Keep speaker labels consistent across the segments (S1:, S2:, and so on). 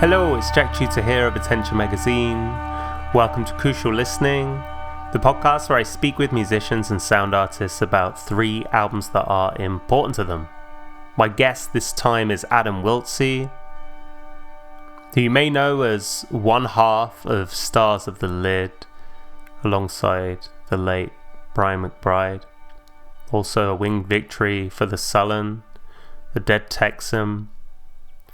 S1: Hello, it's Jack Tutor here of Attention Magazine. Welcome to Crucial Listening, the podcast where I speak with musicians and sound artists about 3 albums that are important to them. My guest this time is Adam Wiltzie, who you may know as one half of Stars of the Lid, alongside the late Brian McBride. Also a winged victory for the Sullen, the Dead Texan,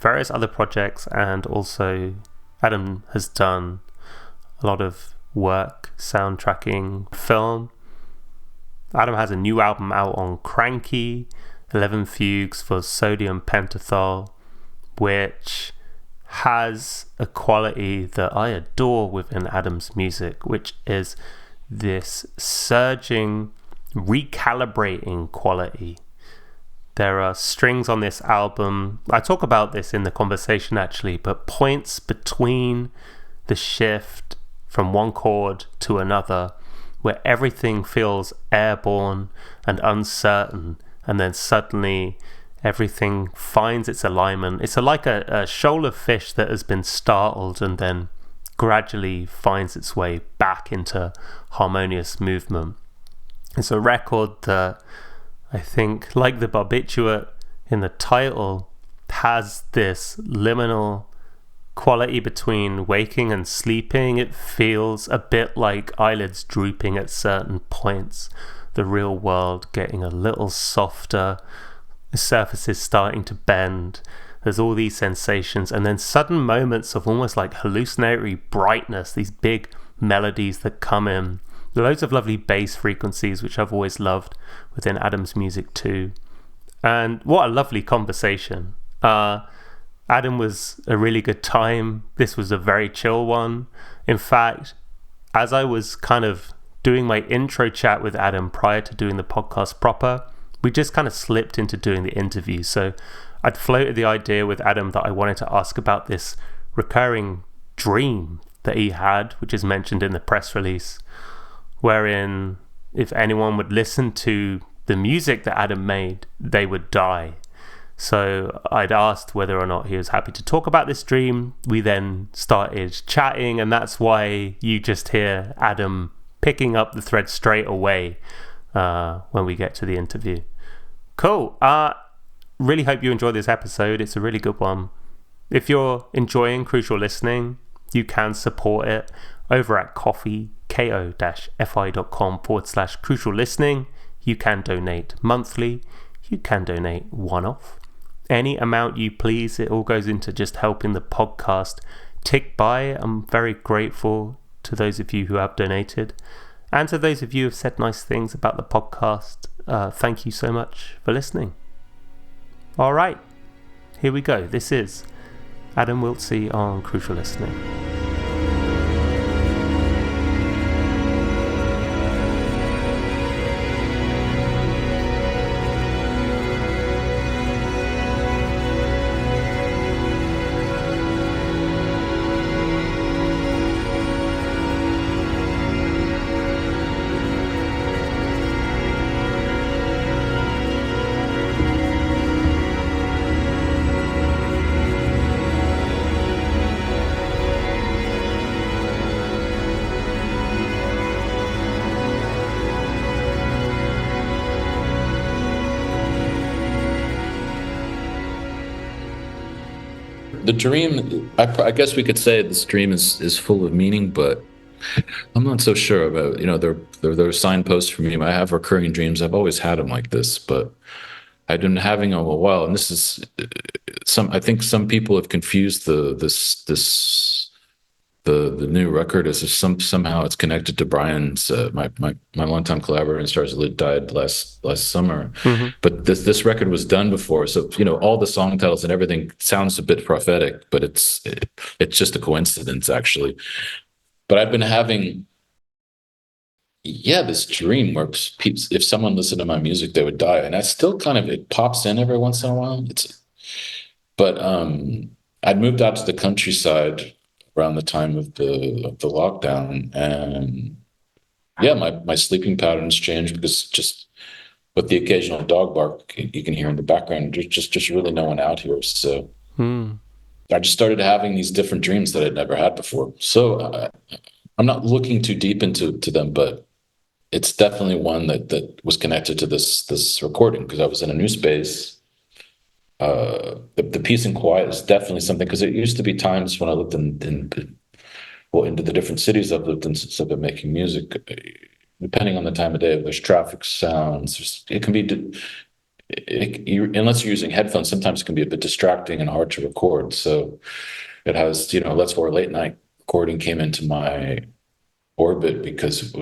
S1: various other projects, and also Adam has done a lot of work soundtracking film. Adam has a new album out on Cranky, 11 Fugues for Sodium Pentothal, which has a quality that I adore within Adam's music, which is this surging, recalibrating quality. There are strings on this album, I talk about this in the conversation actually, but points between the shift from one chord to another where everything feels airborne and uncertain, and then suddenly everything finds its alignment. It's like a shoal of fish that has been startled and then gradually finds its way back into harmonious movement. It's a record that I think, like the barbiturate in the title, has this liminal quality between waking and sleeping. It feels a bit like eyelids drooping at certain points, the real world getting a little softer, the surfaces starting to bend. There's all these sensations, and then sudden moments of almost like hallucinatory brightness, these big melodies that come in. Loads of lovely bass frequencies, which I've always loved within Adam's music too. And what a lovely conversation. Adam was a really good time. This was a very chill one. In fact, as I was kind of doing my intro chat with Adam prior to doing the podcast proper, we just kind of slipped into doing the interview. So I'd floated the idea with Adam that I wanted to ask about this recurring dream that he had, which is mentioned in the press release, wherein if anyone would listen to the music that Adam made, they would die. So I'd asked whether or not he was happy to talk about this dream. We then started chatting, and that's why you just hear Adam picking up the thread straight away when we get to the interview. Cool. Really hope you enjoy this episode. It's a really good one. If you're enjoying Crucial Listening, you can support it over at ko-fi.com/crucial listening. You can donate monthly. You can donate one-off. Any amount you please. It all goes into just helping the podcast tick by. I'm very grateful to those of you who have donated, and to those of you who have said nice things about the podcast. Thank you so much for listening. All right, here we go. This is Adam Wiltzie on Crucial Listening.
S2: The dream, I guess we could say this dream is full of meaning, but I'm not so sure about, there are signposts for me. I have recurring dreams. I've always had them like this, but I've been having them a while. And this is I think some people have confused the new record as if somehow it's connected to Brian's, my longtime collaborator in Stars of the Lid died last summer. Mm-hmm. But this record was done before, so all the song titles and everything sounds a bit prophetic, but it's just a coincidence actually. But I've been having this dream where if someone listened to my music, they would die, and I still it pops in every once in a while. But I'd moved out to the countryside around the time of the lockdown, and my sleeping patterns changed because just with the occasional dog bark you can hear in the background, there's just really no one out here. So I just started having these different dreams that I'd never had before. So I'm not looking too deep into them, but it's definitely one that was connected to this recording, because I was in a new space. The peace and quiet is definitely something, because it used to be times when I lived into the different cities I've lived in since I've been making music. Depending on the time of day, there's traffic sounds. It can be, unless you're using headphones, sometimes it can be a bit distracting and hard to record. So it has, that's where late night recording came into my orbit, because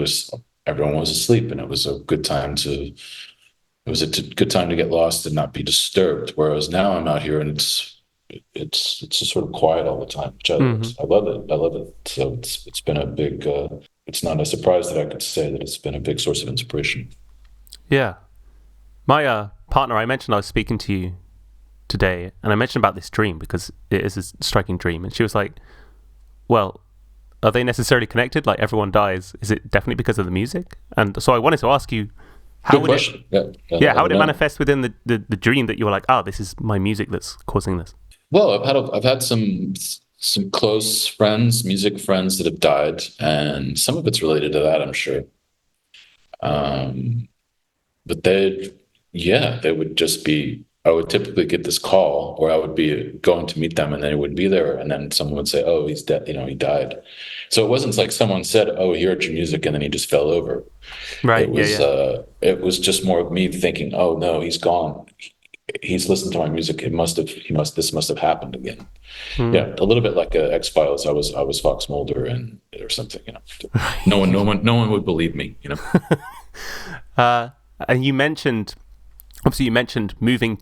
S2: everyone was asleep, and it was a good time to get lost and not be disturbed. Whereas now I'm out here, and it's just sort of quiet all the time, which I love it. I love it. So it's been a big. It's not a surprise that I could say that it's been a big source of inspiration.
S1: Yeah, my partner, I mentioned I was speaking to you today, and I mentioned about this dream because it is a striking dream, and she was like, "Well, are they necessarily connected? Like everyone dies. Is it definitely because of the music?" And so I wanted to ask you, how would it manifest within the dream that you were like, this is my music that's causing this?
S2: Well, I've had some close friends, music friends, that have died, and some of it's related to that, I'm sure. But they would just be. I would typically get this call, or I would be going to meet them, and they would be there, and then someone would say, "Oh, he's dead. He died." So it wasn't like someone said, "Oh, he heard your music," and then he just fell over.
S1: Right.
S2: It was just more of me thinking, "Oh no, he's gone. He's listened to my music. This must have happened again." Yeah, a little bit like X-Files. I was Fox Mulder or something. No one would believe me.
S1: And you mentioned moving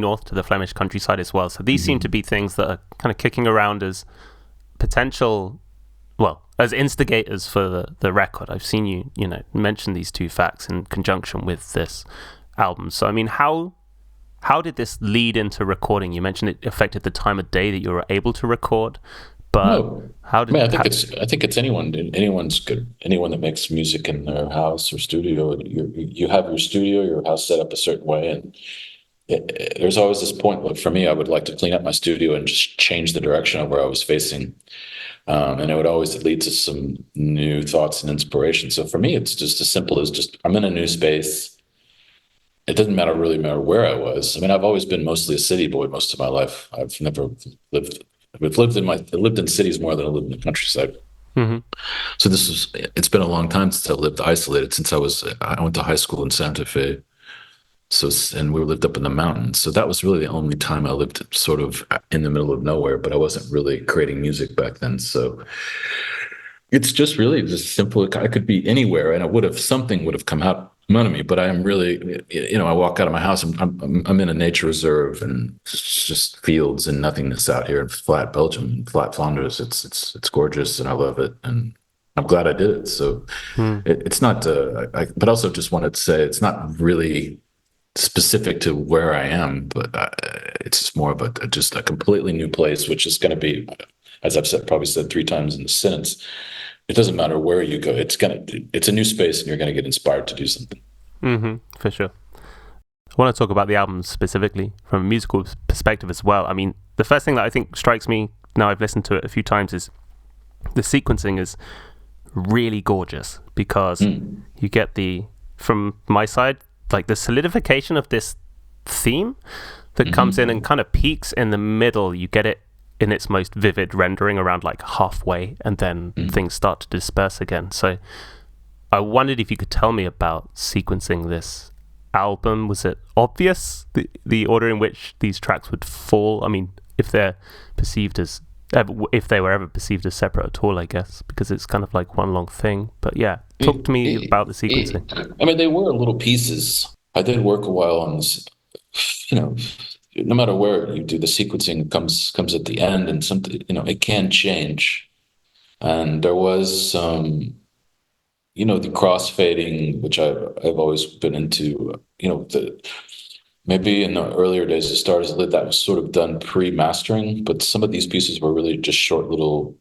S1: north to the Flemish countryside as well. So these seem to be things that are kind of kicking around as potential, as instigators for the record. I've seen you mention these two facts in conjunction with this album. So I mean, how did this lead into recording? You mentioned it affected the time of day that you were able to record, but how did?
S2: I think it's anyone's good. Anyone that makes music in their house or studio. You have your studio, your house set up a certain way, and there's always this point. Like for me, I would like to clean up my studio and just change the direction of where I was facing. And it would always lead to some new thoughts and inspiration. So for me, it's just as simple as I'm in a new space. It doesn't really matter where I was. I mean, I've always been mostly a city boy most of my life. I've never lived. I lived in cities more than I lived in the countryside. Mm-hmm. So it's been a long time since I lived isolated. Since I went to high school in Santa Fe. And we lived up in the mountains. So that was really the only time I lived sort of in the middle of nowhere, but I wasn't really creating music back then. So it's just really just simple. I could be anywhere, and something would have come out of me, but I am really, I walk out of my house, I'm in a nature reserve, and it's just fields and nothingness out here in flat Belgium, flat Flanders. It's gorgeous, and I love it. And I'm glad I did it. So it's not, but also just wanted to say it's not really specific to where I am, but it's just more of just a completely new place, which is going to be, as I've probably said 3 times in the sentence, it doesn't matter where you go. It's a new space, and you're going to get inspired to do something.
S1: For sure. I want to talk about the album specifically from a musical perspective as well. I mean, the first thing that I think strikes me now I've listened to it a few times is the sequencing is really gorgeous, because you get from my side, like the solidification of this theme that comes in and kind of peaks in the middle. You get it in its most vivid rendering around like halfway, and then things start to disperse again. So I wondered if you could tell me about sequencing this album. Was it obvious, the order in which these tracks would fall? I mean, if they were ever perceived as separate at all, I guess, because it's kind of like one long thing. But yeah, talk to me about the sequencing.
S2: I mean, they were little pieces. I did work a while on this, no matter where you do the sequencing, comes at the end, and something, it can change. And there was the crossfading, which I've always been into, maybe in the earlier days of Stars Lit, that was sort of done pre-mastering, but some of these pieces were really just short little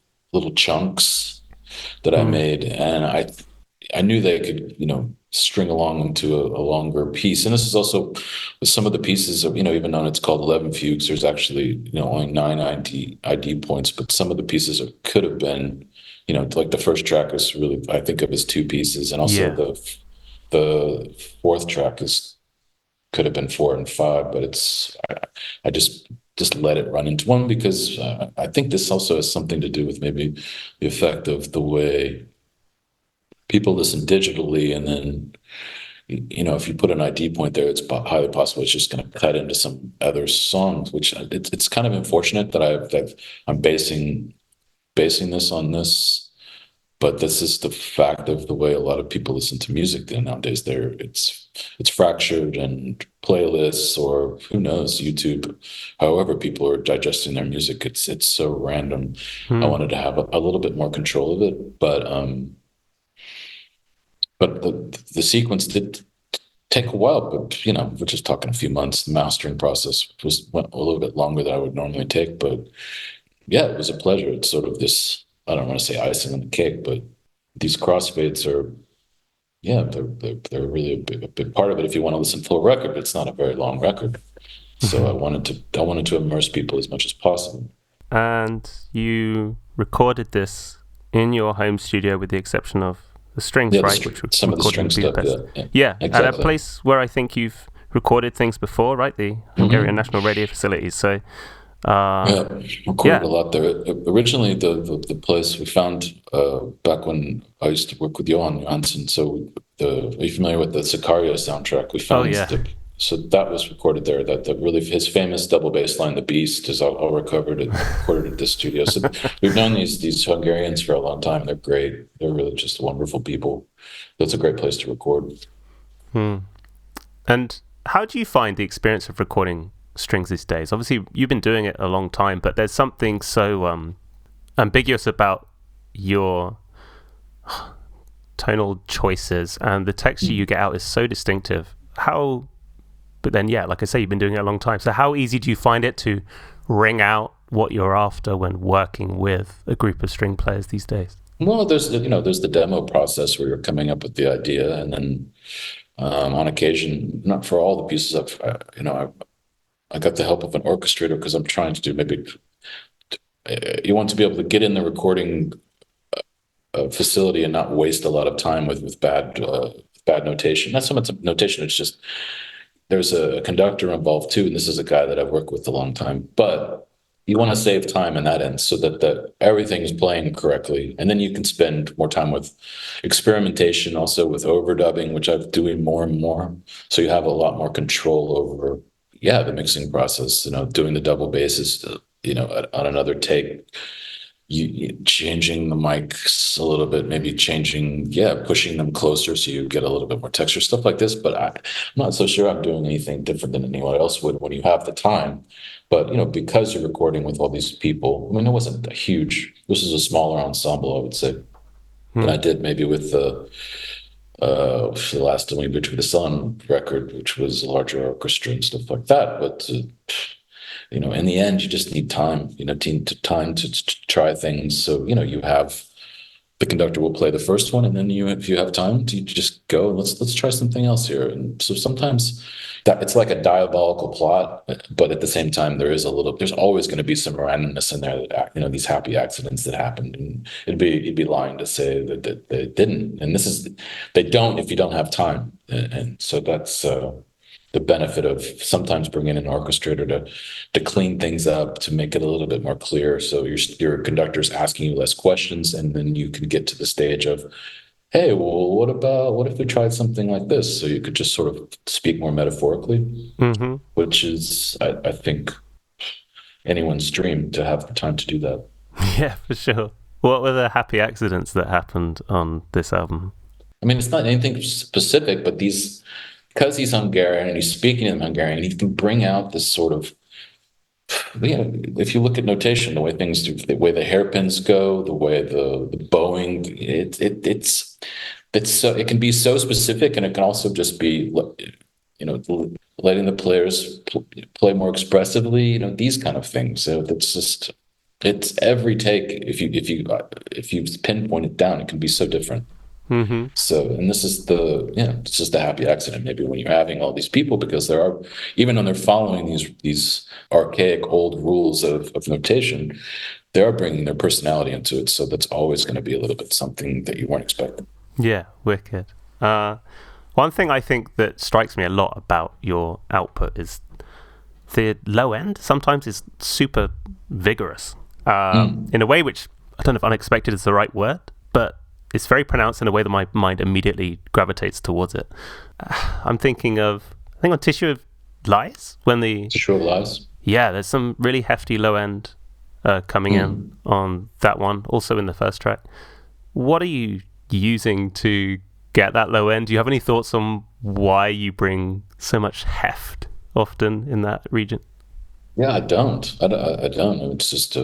S2: chunks that I made. And I knew they could, string along into a longer piece. And this is also with some of the pieces of, even though it's called 11 fugues, there's actually, only 9 ID points, but some of the pieces could have been, like the first track is really, I think of as 2 pieces. And also
S1: Yeah.
S2: the fourth track could have been 4 and 5, but I just let it run into one because I think this also has something to do with maybe the effect of the way people listen digitally, and then if you put an ID point there, it's highly possible it's just going to cut into some other songs, which it's kind of unfortunate that I'm basing this on this, but this is the fact of the way a lot of people listen to music nowadays. It's fractured, and playlists, or who knows, YouTube, however people are digesting their music, it's so random. I wanted to have a little bit more control of it, but the sequence did take a while, but we're just talking a few months. The mastering process went a little bit longer than I would normally take, but yeah, it was a pleasure. It's sort of this, I don't want to say icing on the cake, but these crossfades are, yeah, they're really a big part of it. If you want to listen to a record, it's not a very long record. So I wanted to immerse people as much as possible.
S1: And you recorded this in your home studio with the exception of the strings, right?
S2: Which some of the string stuff,
S1: yeah,
S2: exactly.
S1: At a place where I think you've recorded things before, right? The Hungarian National Radio Facilities. So,
S2: recorded a lot there. Originally, the place we found back when I used to work with Johan Johansson. So, are you familiar with the Sicario soundtrack? We found so that was recorded there. That really his famous double bass line, "The Beast," is all recorded at this studio. So we've known these Hungarians for a long time. They're great. They're really just wonderful people. That's a great place to record.
S1: And how do you find the experience of recording strings these days? Obviously, you've been doing it a long time, but there's something so ambiguous about your tonal choices, and the texture you get out is so distinctive. But then, like I say, you've been doing it a long time. So how easy do you find it to ring out what you're after when working with a group of string players these days?
S2: Well, there's the demo process where you're coming up with the idea, and then on occasion, not for all the pieces, I got the help of an orchestrator because I'm trying to do you want to be able to get in the recording facility and not waste a lot of time with bad notation. Not so much notation, it's just there's a conductor involved too, and this is a guy that I've worked with a long time, but you want to save time in that end so that everything is playing correctly, and then you can spend more time with experimentation, also with overdubbing, which I'm doing more and more, so you have a lot more control over the mixing process, doing the double basses, on another take, you changing the mics a little bit, maybe pushing them closer so you get a little bit more texture, stuff like this. But I'm not so sure I'm doing anything different than anyone else would when you have the time. But, because you're recording with all these people, it wasn't this is a smaller ensemble, I would say, than I did maybe with the last time we did the Sullen record, which was a larger orchestra and stuff like that. But in the end, you just need time. Time to try things. So you have the conductor will play the first one, and then if you have time, you just go and let's try something else here. And so sometimes that it's like a diabolical plot, but at the same time, there's always going to be some randomness in there that these happy accidents that happened, and it'd be lying to say that they didn't. And they don't if you don't have time, and so that's the benefit of sometimes bringing an orchestrator to clean things up, to make it a little bit more clear. So your conductor's asking you less questions, and then you can get to the stage of, hey, well, what if we tried something like this? So you could just sort of speak more metaphorically, which is, I think, anyone's dream to have the time to do that.
S1: Yeah, for sure. What were the happy accidents that happened on this album?
S2: It's not anything specific, but because he's Hungarian and he's speaking in Hungarian, he can bring out this sort of, if you look at notation, the way the hairpins go, the way the bowing, it can be so specific, and it can also just be, letting the players play more expressively, these kind of things. So it's every take. If you pinpoint it down, it can be so different.
S1: Mm-hmm.
S2: So, and this is it's just a happy accident. Maybe when you're having all these people, because there are, even when they're following these archaic old rules of notation, they are bringing their personality into it. So that's always going to be a little bit something that you weren't expecting.
S1: Yeah, wicked. One thing I think that strikes me a lot about your output is the low end sometimes is super vigorous, in a way which I don't know if unexpected is the right word, but it's very pronounced in a way that my mind immediately gravitates towards it. I'm thinking of, I think on Tissue of Lies, when the...
S2: Tissue of Lies?
S1: Yeah, there's some really hefty low end coming in on that one, also in the first track. What are you using to get that low end? Do you have any thoughts on why you bring so much heft often in that region?
S2: Yeah, I don't. I don't. It's just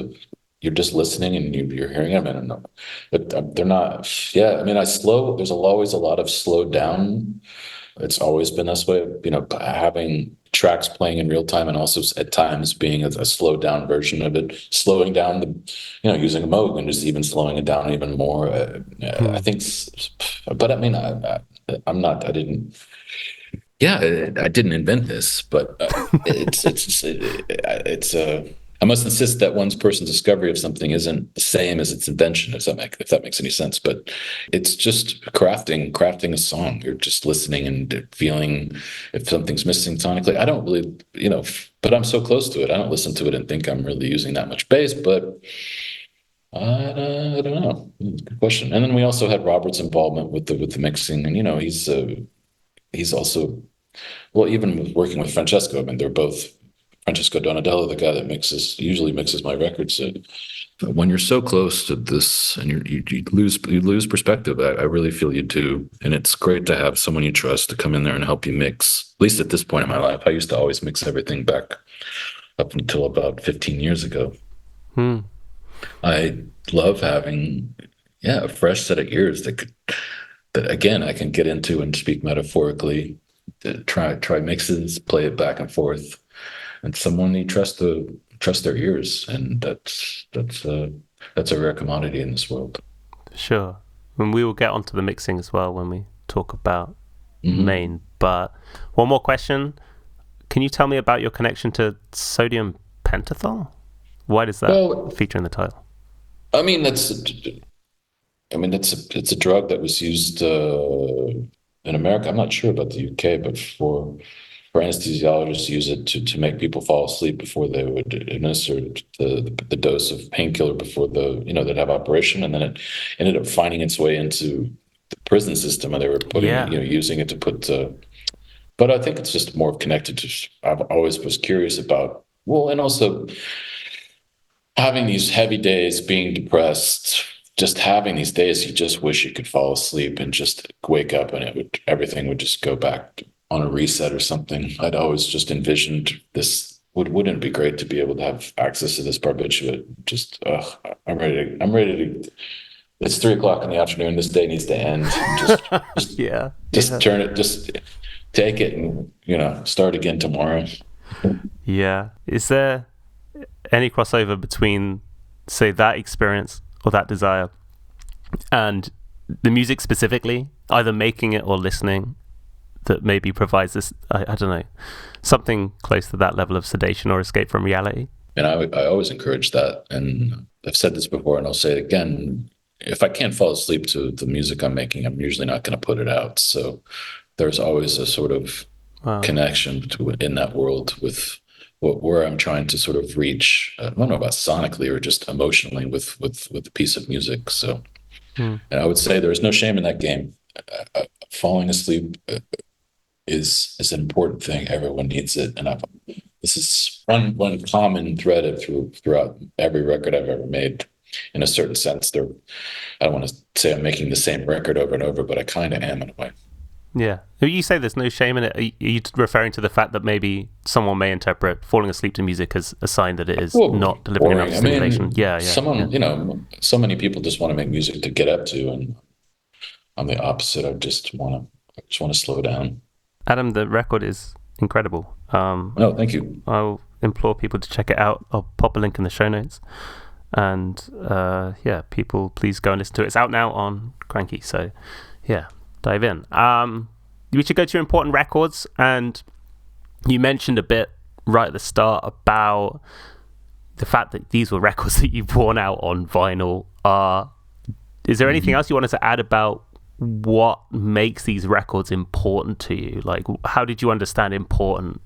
S2: you're just listening and you're hearing them, and they're not. Yeah, I mean, there's always a lot of slowed down. It's always been this way. Having tracks playing in real time, and also at times being a slowed down version of it, slowing down using a Moog and just even slowing it down even more. I think, but I mean, I'm not. I didn't. Yeah, I didn't invent this, but I must insist that one person's discovery of something isn't the same as its invention, if that makes any sense. But it's just crafting a song. You're just listening and feeling if something's missing sonically. I don't really, but I'm so close to it. I don't listen to it and think I'm really using that much bass, but I don't know. Good question. And then we also had Robert's involvement with the mixing, and he's also, well, even working with Francesco. I mean, they're both Francesco Donadello, the guy that usually mixes my records. When you're so close to this, and you lose perspective, I really feel you do, and it's great to have someone you trust to come in there and help you mix. At least at this point in my life, I used to always mix everything back up until about 15 years ago. I love having a fresh set of ears that again I can get into and speak metaphorically. Try mixes, play it back and forth, and someone you trust their ears, and that's a rare commodity in this world.
S1: Sure, and we will get onto the mixing as well when we talk about Maine. But one more question: can you tell me about your connection to sodium pentothal? Why does that feature in the title?
S2: I mean, it's a drug that was used in America. I'm not sure about the UK, but for anesthesiologists use it to make people fall asleep before they would administer the dose of painkiller before they'd have operation, and then it ended up finding its way into the prison system, and they were putting using it to put. But I think it's just more connected to. I've always was curious about and also having these heavy days, being depressed. Just having these days, you just wish you could fall asleep and just wake up, and everything would just go back on a reset or something. I'd always just envisioned this. Wouldn't it be great to be able to have access to this barbiturate? Just, I'm ready to. It's 3:00 in the afternoon. This day needs to end. Just turn it. Just take it and start again tomorrow.
S1: Yeah. Is there any crossover between, say, that experience or that desire and the music specifically, either making it or listening, that maybe provides this, I don't know, something close to that level of sedation or escape from reality?
S2: And I always encourage that. And I've said this before, and I'll say it again. If I can't fall asleep to the music I'm making, I'm usually not going to put it out. So there's always a sort of connection in that world with where I'm trying to sort of reach. I don't know about sonically or just emotionally with a piece of music. So, and I would say there's no shame in that game. Falling asleep is an important thing. Everyone needs it, and this is one common thread throughout every record I've ever made. In a certain sense, I don't want to say I'm making the same record over and over, but I kind of am in a way.
S1: Yeah. You say there's no shame in it. Are you referring to the fact that maybe someone may interpret falling asleep to music as a sign that it is not delivering enough stimulation?
S2: So many people just want to make music to get up to, and I'm the opposite. I just want to slow down.
S1: Adam, the record is incredible.
S2: Thank you.
S1: I'll implore people to check it out. I'll pop a link in the show notes. And people, please go and listen to it. It's out now on Cranky, so Yeah, dive in. We should go to your important records, and you mentioned a bit right at the start about the fact that these were records that you've worn out on vinyl. Is there anything else you wanted to add about what makes these records important to you? Like, how did you understand important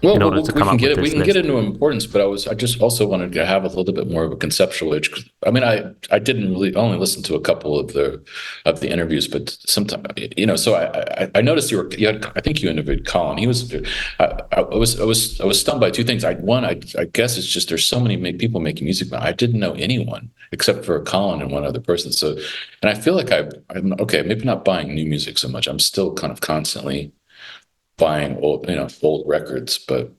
S1: in order to come up with this
S2: we can
S1: list?
S2: get into importance, but I just also wanted to have a little bit more of a conceptual edge. I mean, I didn't really only listen to a couple of the interviews, but sometimes, so I noticed I think you interviewed Colin. He was, I was stunned by two things. I guess it's just there's so many people making music now. I didn't know anyone except for Colin and one other person. So, and I feel like I'm okay, maybe not buying new music so much. I'm still kind of constantly buying old records, but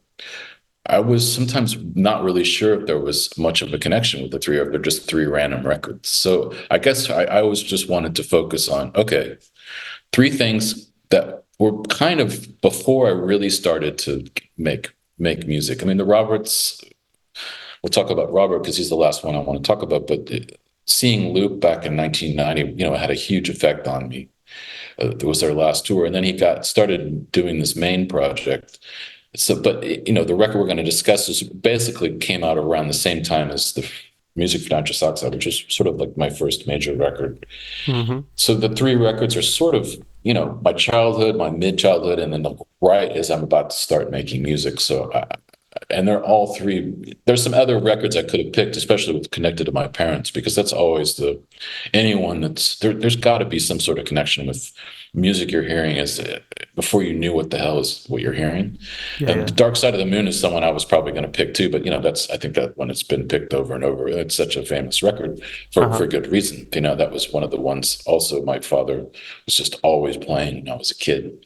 S2: I was sometimes not really sure if there was much of a connection with the three, or if they're just three random records. So I guess I always just wanted to focus on, okay, three things that were kind of before I really started to make music. I mean, the Roberts, we'll talk about Robert because he's the last one I want to talk about, but seeing Luke back in 1990, had a huge effect on me. It was their last tour, and then he started doing this main project. So, but the record we're going to discuss basically came out around the same time as the Music for Nitrous Oxide, which is sort of like my first major record. Mm-hmm. So the three records are sort of my childhood, my mid-childhood, and then right as I'm about to start making music. So and they're all three. There's some other records I could have picked, especially with connected to my parents, because that's always anyone that's there's got to be some sort of connection with music you're hearing before you knew what the hell is what you're hearing. The Dark Side of the Moon is someone I was probably going to pick too, but I think that when it's been picked over and over, it's such a famous record for good reason. That was one of the ones also my father was just always playing when I was a kid.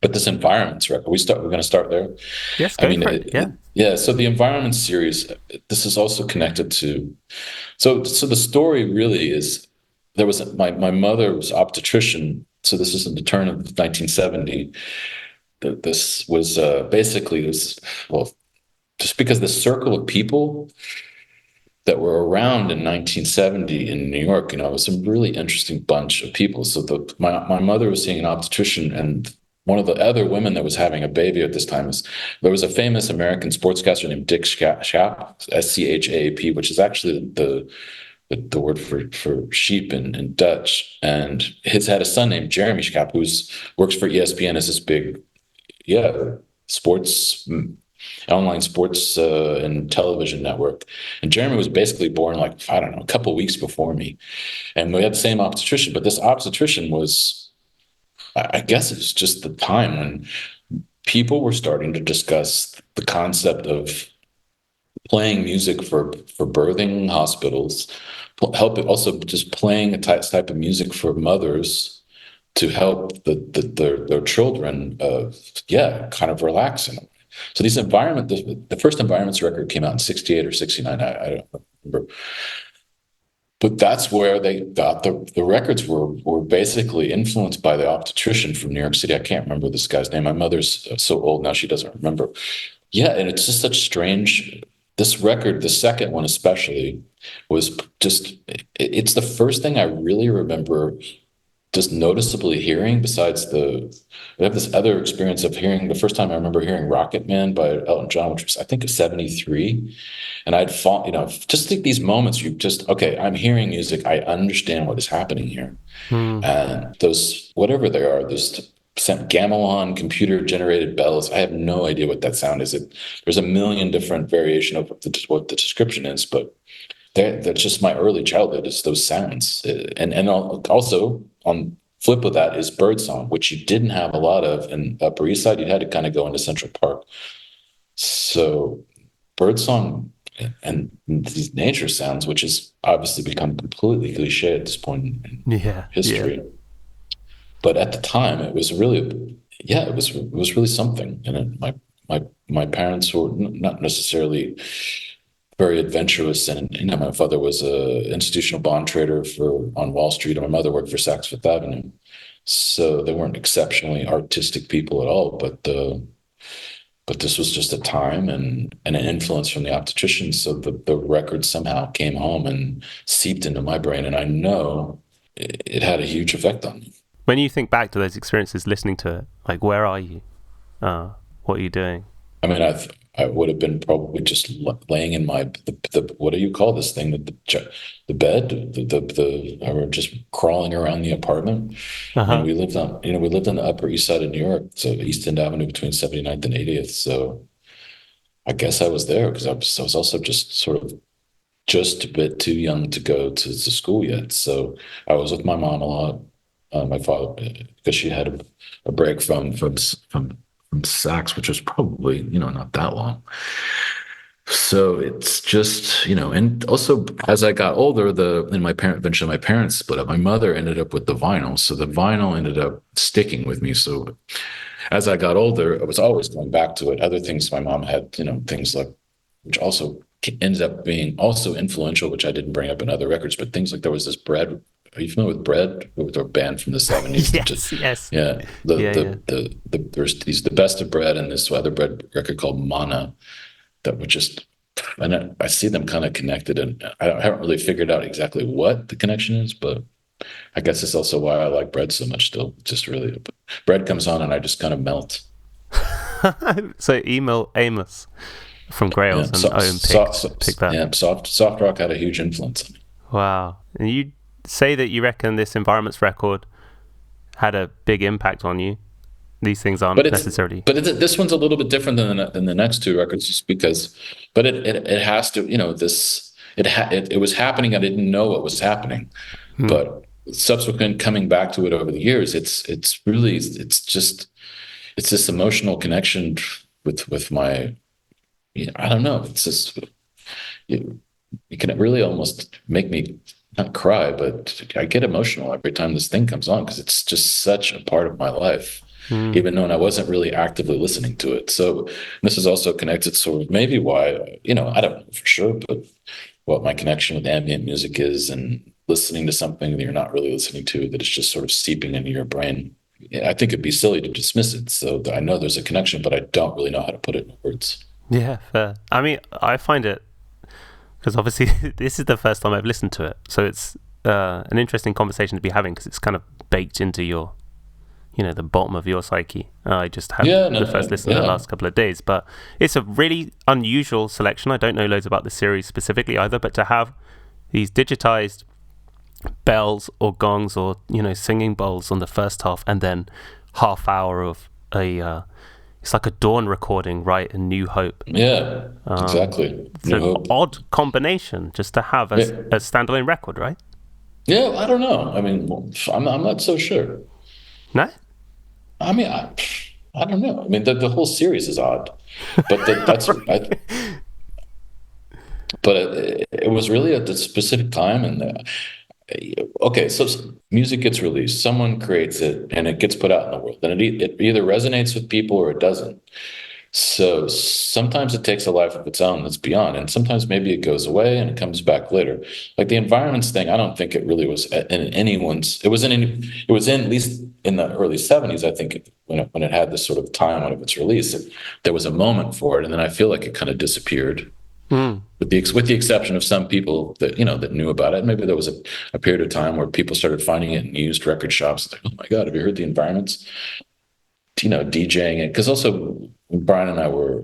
S2: But this Environments record, we're going to start there.
S1: Yes, go for it.
S2: Yeah. So the Environments series, this is also connected to. So the story really is there was my mother was obstetrician. So this is in the turn of 1970. This was basically just because the circle of people that were around in 1970 in New York, it was a really interesting bunch of people. So my mother was seeing an obstetrician, and one of the other women that was having a baby at this time there was a famous American sportscaster named Dick Schaap, S-C-H-A-A-P, which is actually the word for sheep in Dutch. And had a son named Jeremy Schaap, who works for ESPN as this big, sports, online sports and television network. And Jeremy was basically born like, I don't know, a couple of weeks before me. And we had the same obstetrician, but this obstetrician I guess it's just the time when people were starting to discuss the concept of playing music for birthing hospitals, also just playing a type of music for mothers to help their children, kind of relax in them. So the first Environments record came out in 68 or 69, I don't remember. But that's where they got the records were basically influenced by the obstetrician from New York City. I can't remember this guy's name. My mother's so old now she doesn't remember. Yeah, and it's just such strange. This record, the second one especially, was just, it's the first thing I really remember just noticeably hearing, besides I have this other experience of hearing, the first time I remember hearing Rocket Man by Elton John, which was, I think, 73. And I'd just think these moments, I'm hearing music, I understand what is happening here. And those, whatever they are, those gamelan computer-generated bells, I have no idea what that sound is. There's a million different variation of what the description is, but that's just my early childhood, is those sounds. And also on flip of that is birdsong, which you didn't have a lot of in Upper East Side. You had to kind of go into Central Park. So birdsong and these nature sounds, which has obviously become completely cliche at this point in history. Yeah. But at the time, it was really, it was really something. And my parents were not necessarily very adventurous, and my father was a institutional bond trader on Wall Street, and my mother worked for Saks Fifth Avenue. So they weren't exceptionally artistic people at all. But this was just a time and an influence from the optician. So the record somehow came home and seeped into my brain, and I know it had a huge effect on me.
S1: When you think back to those experiences, listening to it, like, where are you? What are you doing?
S2: I mean, I would have been probably just laying in the what do you call this thing? The bed, or just crawling around the apartment. I mean,
S1: Uh-huh.
S2: we lived on the Upper East Side of New York, so East End Avenue between 79th and 80th. So I guess I was there because I was also just sort of just a bit too young to go to school yet. So I was with my mom a lot. My father, because she had a break from sax, which was probably, not that long. So it's just, and also as I got older, eventually my parents split up. My mother ended up with the vinyl. So the vinyl ended up sticking with me. So as I got older, I was always going back to it. Other things my mom had, things like, which also ends up being also influential, which I didn't bring up in other records, but things like there was this Bread. Are you familiar with Bread? With a band from the 70s?
S1: Yes.
S2: Yeah.
S1: Yeah.
S2: There's the Best of Bread and this other Bread record called Mana that would just, and I see them kind of connected, and I haven't really figured out exactly what the connection is, but I guess it's also why I like Bread so much still. Just really, Bread comes on and I just kind of melt.
S1: So email Amos from Grails and Owen picked that.
S2: Yeah, soft rock had a huge influence on me.
S1: Wow. And you say that you reckon this Environments record had a big impact on you. These things aren't necessarily.
S2: But this one's a little bit different than the next two records, just because. But it has to, it was happening. I didn't know what was happening, but subsequent coming back to it over the years, it's this emotional connection with my. I don't know. It's just it can really almost make me not cry, but I get emotional every time this thing comes on because it's just such a part of my life, even though I wasn't really actively listening to it. So this is also connected, sort of maybe why, I don't know for sure, but what my connection with ambient music is and listening to something that you're not really listening to, that it's just sort of seeping into your brain. I think it'd be silly to dismiss it. So I know there's a connection, but I don't really know how to put it in words.
S1: Yeah, fair. I mean, I find it, because obviously this is the first time I've listened to it, so it's an interesting conversation to be having because it's kind of baked into your, the bottom of your psyche. I just had the first listen in the last couple of days, but it's a really unusual selection. I don't know loads about the series specifically either, but to have these digitized bells or gongs or singing bowls on the first half, and then half hour of a it's like a Dawn recording, right? A New Hope.
S2: Yeah, exactly.
S1: It's an odd combination just to have as a standalone record, right?
S2: Yeah, I don't know. I mean, I'm not so sure.
S1: No?
S2: I mean, I don't know. I mean, the whole series is odd, but but it was really at the specific time, and okay, so music gets released, someone creates it, and it gets put out in the world, and it either resonates with people or it doesn't. So sometimes it takes a life of its own that's beyond, and sometimes maybe it goes away and it comes back later. Like the Environments thing, I don't think it really was in anyone's. It was in at least in the early 70s. I think when it had this sort of time of its release, there was a moment for it, and then I feel like it kind of disappeared. With the exception of some people that that knew about it. Maybe there was a period of time where people started finding it in used record shops. Like, oh my God, have you heard the Environments? DJing it, because also Brian and I were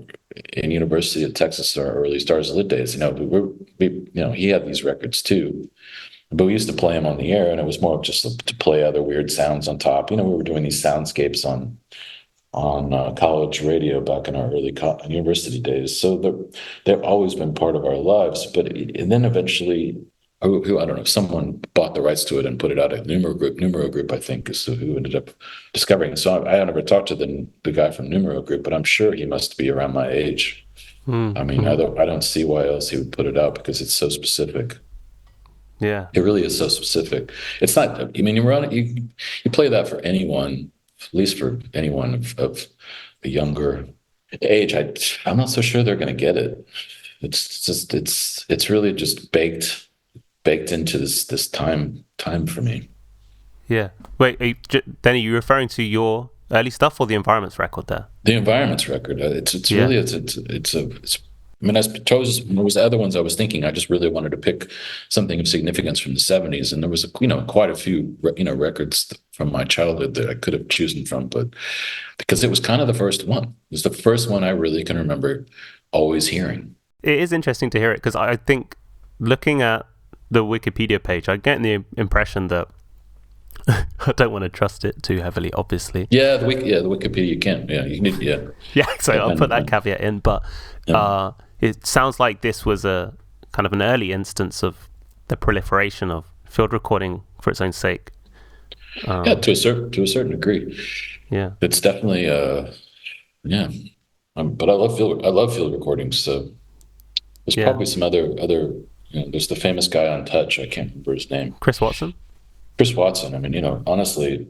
S2: in University of Texas, our early Stars Lit days. He had these records too, but we used to play them on the air, and it was more just to play other weird sounds on top. We were doing these soundscapes on college radio back in our early university days. So they've always been part of our lives. And then eventually, I don't know, if someone bought the rights to it and put it out at Numero Group, I think, is who ended up discovering it. So I never talked to the guy from Numero Group, but I'm sure he must be around my age. I mean, I don't see why else he would put it out, because it's so specific.
S1: Yeah, it
S2: really is so specific. It's not. I mean, you play that for anyone. At least for anyone of a younger age, I'm not so sure they're going to get it. It's really just baked into this time for me.
S1: Yeah. Wait, then are you referring to your early stuff or the Environments record there?
S2: The Environments record. It's really it's I mean, there was other ones I was thinking. I just really wanted to pick something of significance from the '70s, and there was, quite a few, records from my childhood that I could have chosen from, but because it was kind of the first one, it was the first one I really can remember always hearing.
S1: It is interesting to hear it because I think looking at the Wikipedia page, I get the impression that I don't want to trust it too heavily, obviously.
S2: Yeah, the Wikipedia you can't. Yeah, you need. Yeah.
S1: Yeah, so I'll put that caveat in, but it sounds like this was a kind of an early instance of the proliferation of field recording for its own sake.
S2: Yeah, to a certain degree.
S1: Yeah,
S2: it's definitely yeah. But I love field recordings. So there's probably some other. There's the famous guy on Touch. I can't remember his name.
S1: Chris Watson.
S2: I mean, honestly,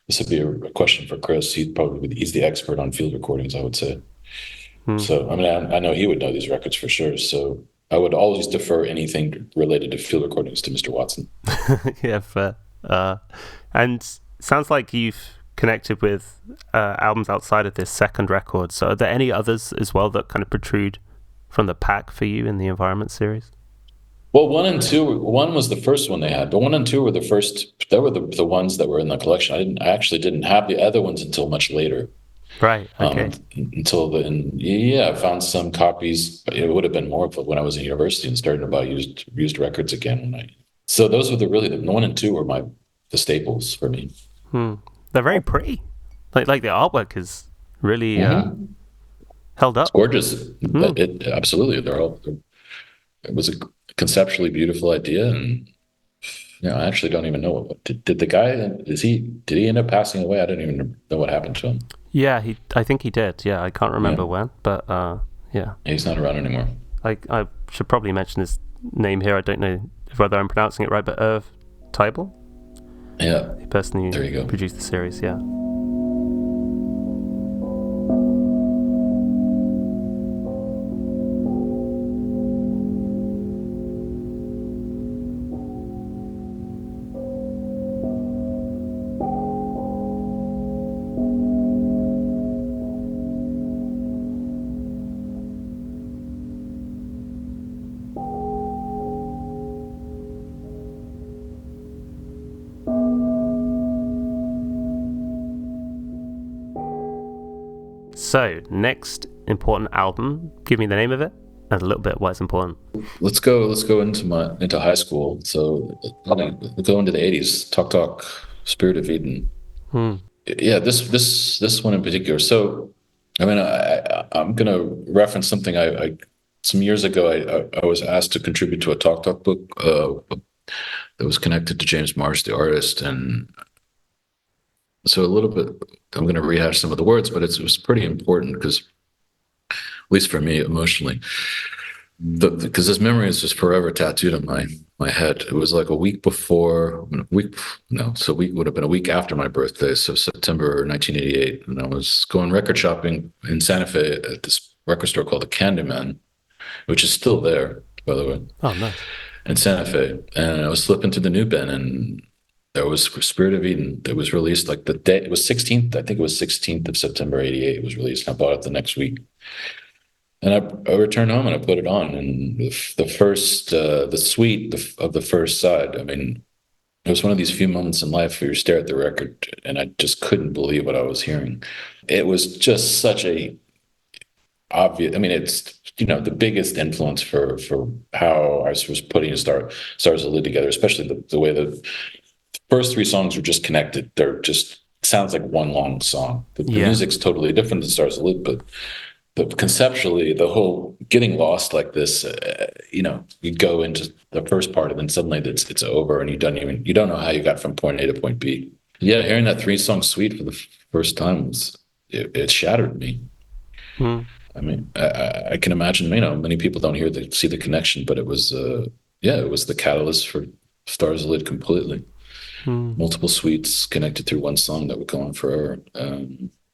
S2: this would be a question for Chris. He's the expert on field recordings, I would say. So, I mean, I know he would know these records for sure. So I would always defer anything related to field recordings to Mr. Watson.
S1: Yeah, fair. And sounds like you've connected with albums outside of this second record. So are there any others as well that kind of protrude from the pack for you in the Environment series?
S2: Well, 1 and 2, 1 was the first one they had, but 1 and 2 were the first. They were the ones that were in the collection. I actually didn't have the other ones until much later.
S1: Right. Okay.
S2: I found some copies. It would have been more when I was in university and starting to buy used records again. So those were the 1 and 2 were the staples for me.
S1: They're very pretty. Like the artwork is really held up.
S2: It's gorgeous. Absolutely. It was a conceptually beautiful idea, and I actually don't even know did the guy did he end up passing away? I don't even know what happened to him.
S1: Yeah, I think he did. Yeah, I can't remember when, but yeah.
S2: He's not around anymore.
S1: I should probably mention his name here. I don't know whether I'm pronouncing it right, but Irv Teibel.
S2: Yeah,
S1: the person who
S2: there you go.
S1: Produced the series. Yeah. So, next important album. Give me the name of it and a little bit why it's important.
S2: Let's go into high school. So, we'll go into the '80s. Talk, Spirit of Eden. Yeah, this one in particular. So, I mean, I'm going to reference something I some years ago. I was asked to contribute to a Talk book that was connected to James Marsh, the artist, and so a little bit. I'm going to rehash some of the words, but it was pretty important because, at least for me, emotionally, because this memory is just forever tattooed on my head. It was like a week would have been a week after my birthday, so September 1988, and I was going record shopping in Santa Fe at this record store called the Candyman, which is still there, by the way.
S1: Oh, nice.
S2: In Santa Fe, and I was flipping through the new bin, and there was Spirit of Eden that was released like the day, it was 16th, I think it was 16th of September, 88 it was released. I bought it the next week. And I returned home and I put it on. And the suite of the first side, I mean, it was one of these few moments in life where you stare at the record and I just couldn't believe what I was hearing. It was just such a obvious, I mean, it's, the biggest influence for how I was putting Stars of Lid together, especially the way the first 3 songs were just connected. They're just, sounds like one long song. The music's totally different than Stars of Lid, but conceptually, the whole getting lost like this, you go into the first part and then suddenly it's over and you don't know how you got from point A to point B. Yeah, hearing that 3-song suite for the first time it shattered me. I mean, I can imagine, many people don't see the connection, but it was, it was the catalyst for Stars of Lid completely. Multiple suites connected through one song that would go on forever.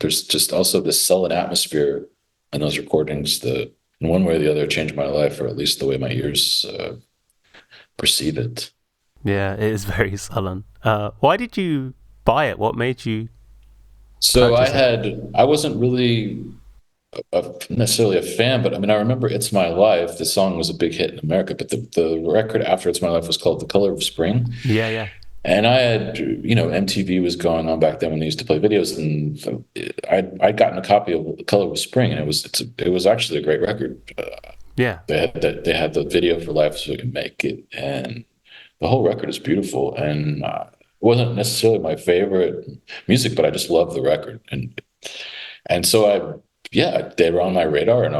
S2: There's just also this sullen atmosphere in those recordings that in one way or the other changed my life, or at least the way my ears perceive it.
S1: Yeah, it is very sullen. Why did you buy it? What made you?
S2: So I wasn't really necessarily a fan, but I mean, I remember "It's My Life." The song was a big hit in America, but the record after "It's My Life" was called "The Color of Spring."
S1: Yeah, yeah.
S2: And I had, MTV was going on back then when they used to play videos, and I'd gotten a copy of "The Color of Spring," and it was actually a great record.
S1: Yeah.
S2: They had the video for "Life So We Can Make It," and the whole record is beautiful. And it wasn't necessarily my favorite music, but I just love the record, and so they were on my radar, and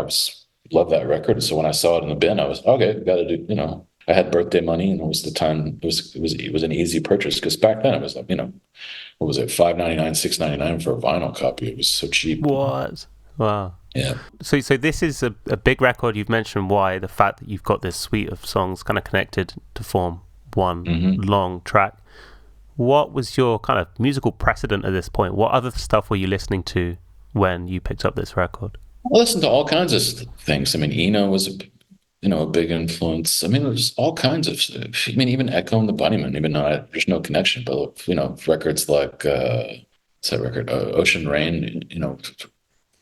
S2: love that record. And so when I saw it in the bin, I was okay. We got to do, I had birthday money, and it was the time. It was an easy purchase because back then it was like, what was it, $5.99, $6.99 for a vinyl copy? It was so cheap.
S1: What? Wow.
S2: Yeah.
S1: So this is a big record. You've mentioned why, the fact that you've got this suite of songs kind of connected to form one long track. What was your kind of musical precedent at this point? What other stuff were you listening to when you picked up this record?
S2: I listened to all kinds of things. I mean, Eno was a big influence. I mean, there's all kinds of. I mean, even Echo and the Bunnymen. Even though there's no connection, but records like what's that record? Ocean Rain.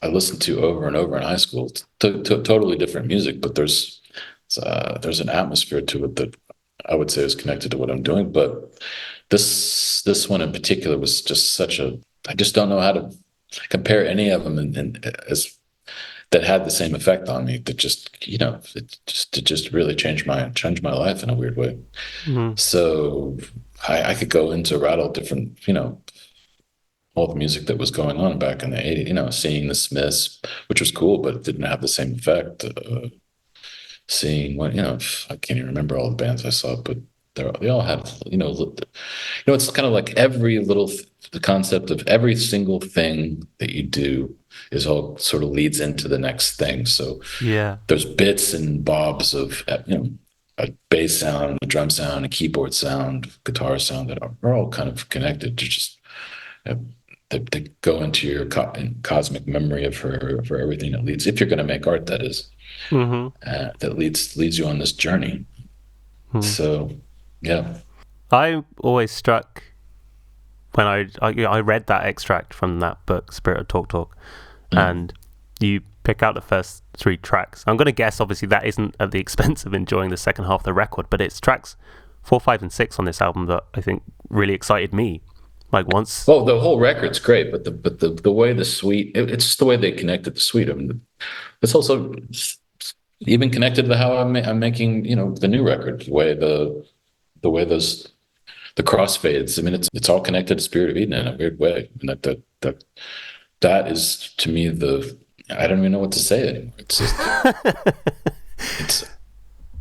S2: I listened to over and over in high school. Totally different music, but there's an atmosphere to it that I would say is connected to what I'm doing. But this one in particular was just I just don't know how to compare any of them as that had the same effect on me. That it just really changed my life in a weird way. Mm-hmm. So I could go into rattle different, all the music that was going on back in the 80s, seeing the Smiths, which was cool, but it didn't have the same effect. Seeing what, I can't even remember all the bands I saw, but they all had, it's kind of like the concept of every single thing that you do is all sort of leads into the next thing. So
S1: yeah, there's
S2: bits and bobs of, a bass sound, a drum sound, a keyboard sound, guitar sound that are all kind of connected to just, they go into your cosmic memory for everything that leads, if you're going to make art, that is, that leads you on this journey. So, yeah.
S1: I'm always struck when I read that extract from that book, Spirit of Talk, and you pick out the first 3 tracks. I'm going to guess, obviously, that isn't at the expense of enjoying the second half of the record, but it's tracks 4, 5, and 6 on this album that I think really excited me. Like once.
S2: Well, the whole record's great, but the way the suite, it's just the way they connected the suite. I mean, it's also even connected to how I'm making, the new record, the way the crossfades. I mean, it's all connected to Spirit of Eden in a weird way. And that is, to me, I don't even know what to say anymore. It's just,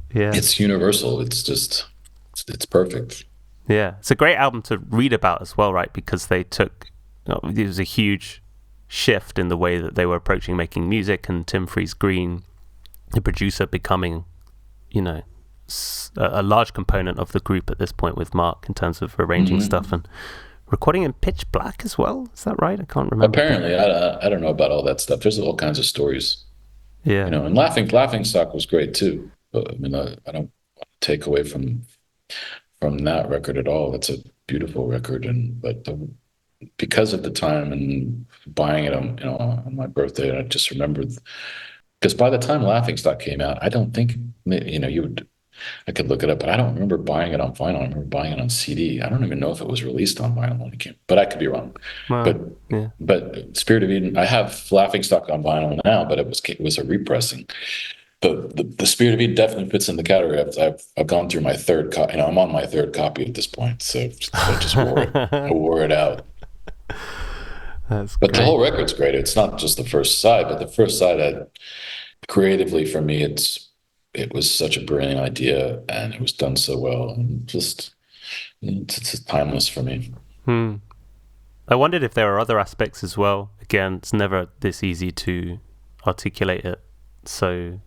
S2: it's universal. It's just, it's perfect.
S1: Yeah, it's a great album to read about as well, right? Because they took, it was a huge shift in the way that they were approaching making music, and Tim Freeze-Green, the producer, becoming, a large component of the group at this point with Mark in terms of arranging stuff and recording in pitch black as well. Is that right? I can't remember.
S2: Apparently, I don't know about all that stuff. There's all kinds of stories.
S1: Yeah,
S2: and Laughing Stock was great too. But I mean, I don't take away from that record at all. It's a beautiful record, but because of the time and buying it on my birthday, I just remembered, because by the time Laughing Stock came out, I don't think I could look it up, but I don't remember buying it on vinyl. I remember buying it on CD. I don't even know if it was released on vinyl when it came, but I could be wrong.
S1: Wow.
S2: But Spirit of Eden, I have Laughing Stock on vinyl now, but it was a repressing. The Spirit of Eden definitely fits in the category. I've gone through my third copy. I'm on my third copy at this point, so I just wore it out.
S1: That's
S2: but
S1: great.
S2: The whole record's great. It's not just the first side, but the first side, creatively for me, it was such a brilliant idea, and it was done so well, and just it's timeless for me.
S1: I wondered if there are other aspects as well. Again, it's never this easy to articulate it so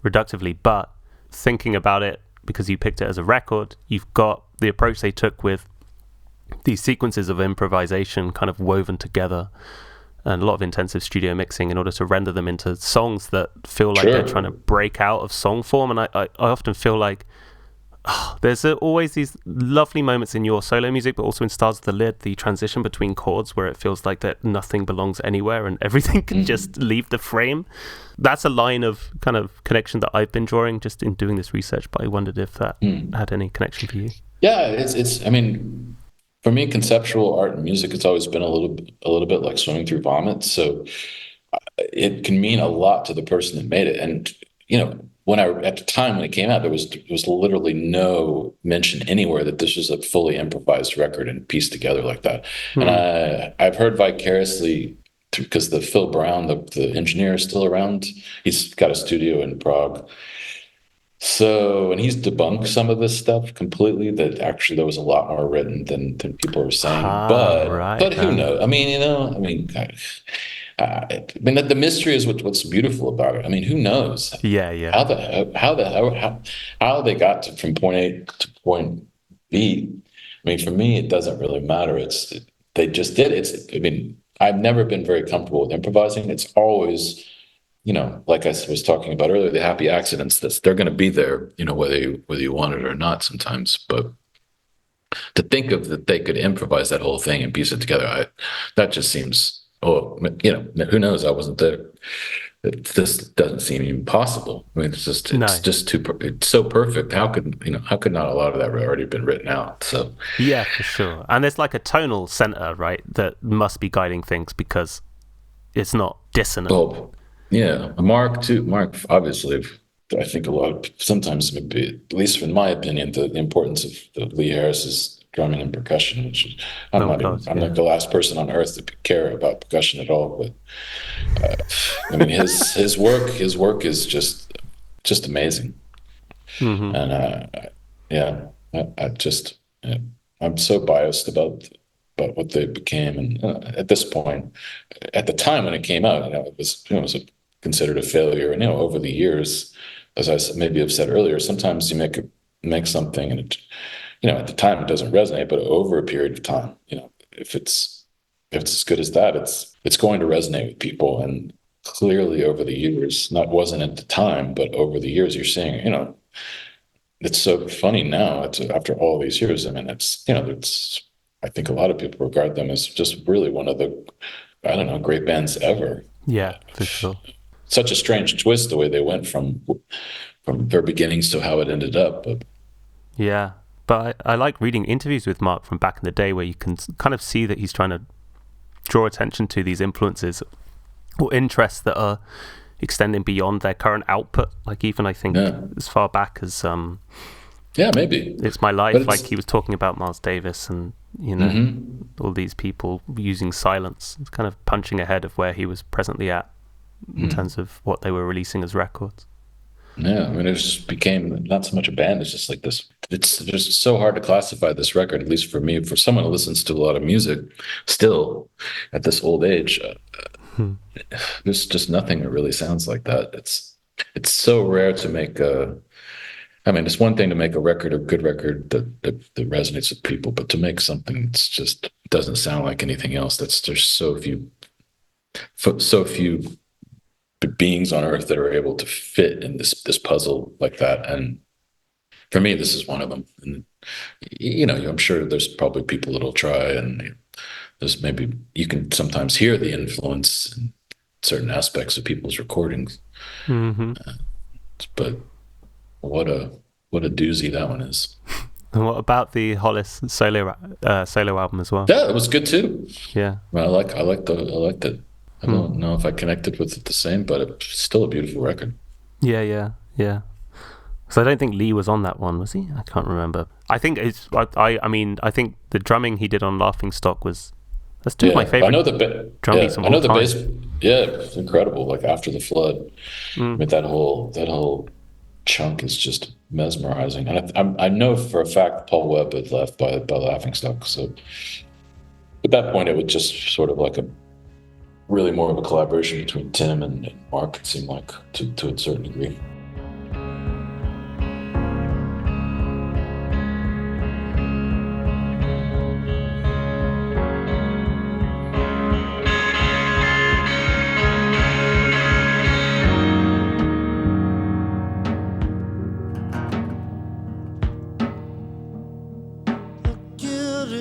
S1: reductively, but thinking about it, because you picked it as a record, you've got the approach they took with these sequences of improvisation kind of woven together, and a lot of intensive studio mixing in order to render them into songs that feel like they're trying to break out of song form. And I often feel like There's always these lovely moments in your solo music, but also in Stars of the Lid, the transition between chords where it feels like that nothing belongs anywhere and everything can just leave the frame. That's a line of kind of connection that I've been drawing just in doing this research, but I wondered if that had any connection for you.
S2: Yeah, it's. I mean, for me, conceptual art and music, it's always been a little bit like swimming through vomit. So it can mean a lot to the person that made it. And at the time when it came out, there was literally no mention anywhere that this was a fully improvised record and pieced together like that. And I've heard vicariously, because the Phil Brown, the engineer, is still around. He's got a studio in Prague. So, and he's debunked some of this stuff completely, that actually there was a lot more written than people were saying. But who knows? I mean, the mystery is what's beautiful about it. I mean, who knows?
S1: Yeah.
S2: How they got from point A to point B. I mean, for me, it doesn't really matter. They just did it. I mean, I've never been very comfortable with improvising. It's always, like I was talking about earlier, the happy accidents. They're going to be there, whether you want it or not sometimes. But to think of that they could improvise that whole thing and piece it together, that just seems. Who knows? I wasn't there. This doesn't seem even possible. I mean, it's so perfect. How could not a lot of that already been written out? So
S1: yeah, for sure. And there's like a tonal center, right, that must be guiding things because it's not dissonant.
S2: Well, yeah, Mark obviously. I think sometimes, maybe, at least in my opinion, the importance of Lee Harris's drumming and percussion, which I'm like the last person on earth to care about percussion at all. But I mean, his work is just amazing. And I'm so biased about what they became. And at this point, at the time when it came out, it was considered a failure. And over the years, as I maybe have said earlier, sometimes you make something and at the time it doesn't resonate, but over a period of time, if it's as good as that, it's going to resonate with people. And clearly over the years, wasn't at the time, but over the years, you're seeing, it's so funny now. It's after all these years. I mean, I think a lot of people regard them as just really one of the, great bands ever.
S1: Yeah, for sure.
S2: Such a strange twist the way they went from their beginnings to how it ended up. But
S1: yeah. But I like reading interviews with Mark from back in the day where you can kind of see that he's trying to draw attention to these influences or interests that are extending beyond their current output. Like even I think as far back as
S2: maybe
S1: It's My Life, like he was talking about Miles Davis and all these people using silence. It's kind of punching ahead of where he was presently at in terms of what they were releasing as records.
S2: Yeah, I mean, it just became not so much a band. It's just like this. It's just so hard to classify this record, at least for me, for someone who listens to a lot of music still at this old age. There's just nothing that really sounds like that. It's so rare to make it's one thing to make a good record that resonates with people, but to make something that's just doesn't sound like anything else. There's so few beings on earth that are able to fit in this puzzle like that. And for me, this is one of them. And I'm sure there's probably people that'll try, and there's maybe you can sometimes hear the influence in certain aspects of people's recordings. But what a doozy that one is.
S1: And what about the Hollis solo album as well?
S2: Yeah, it was good too.
S1: Yeah,
S2: I liked it. I don't know if I connected with it the same, but it's still a beautiful record.
S1: Yeah. So I don't think Lee was on that one, was he? I can't remember. I think I think the drumming he did on Laughing Stock that's two of my favorite.
S2: I know the
S1: drum beats of all time.
S2: bass. Yeah, it's incredible. Like After the Flood, I mean, that whole chunk is just mesmerizing. And I know for a fact Paul Webb had left by Laughing Stock. So at that point, it was just sort of like really more of a collaboration between Tim and Mark, it seemed like, to a certain degree.
S1: Let's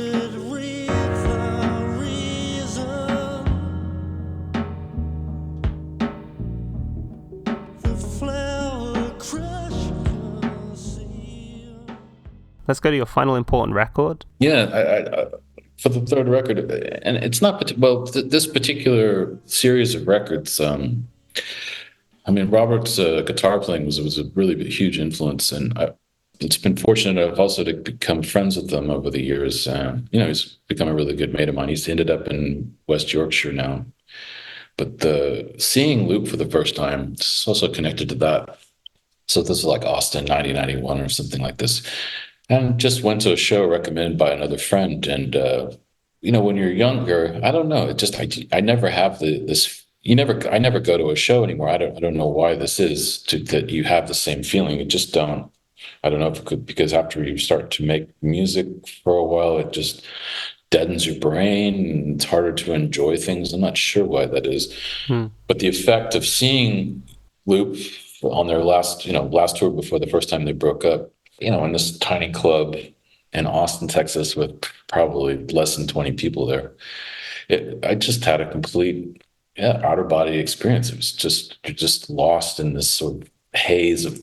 S1: go to your final important record.
S2: Yeah, I for the third record, and it's not this particular series of records. I mean, Robert's guitar playing was a really huge influence, and it's been fortunate enough also to become friends with them over the years. He's become a really good mate of mine. He's ended up in West Yorkshire now. But seeing Loop for the first time, it's also connected to that. So this is like Austin 1991 or something like this. And just went to a show recommended by another friend. And, when you're younger, I don't know. It just, I never have this, I never go to a show anymore. I don't know why this is that you have the same feeling. You just don't. I don't know if it could, because after you start to make music for a while, it just deadens your brain and it's harder to enjoy things. I'm not sure why that is. But the effect of seeing Loop on their last tour before the first time they broke up, in this tiny club in Austin, Texas, with probably less than 20 people there, I just had a complete outer body experience. It was you're just lost in this sort of haze of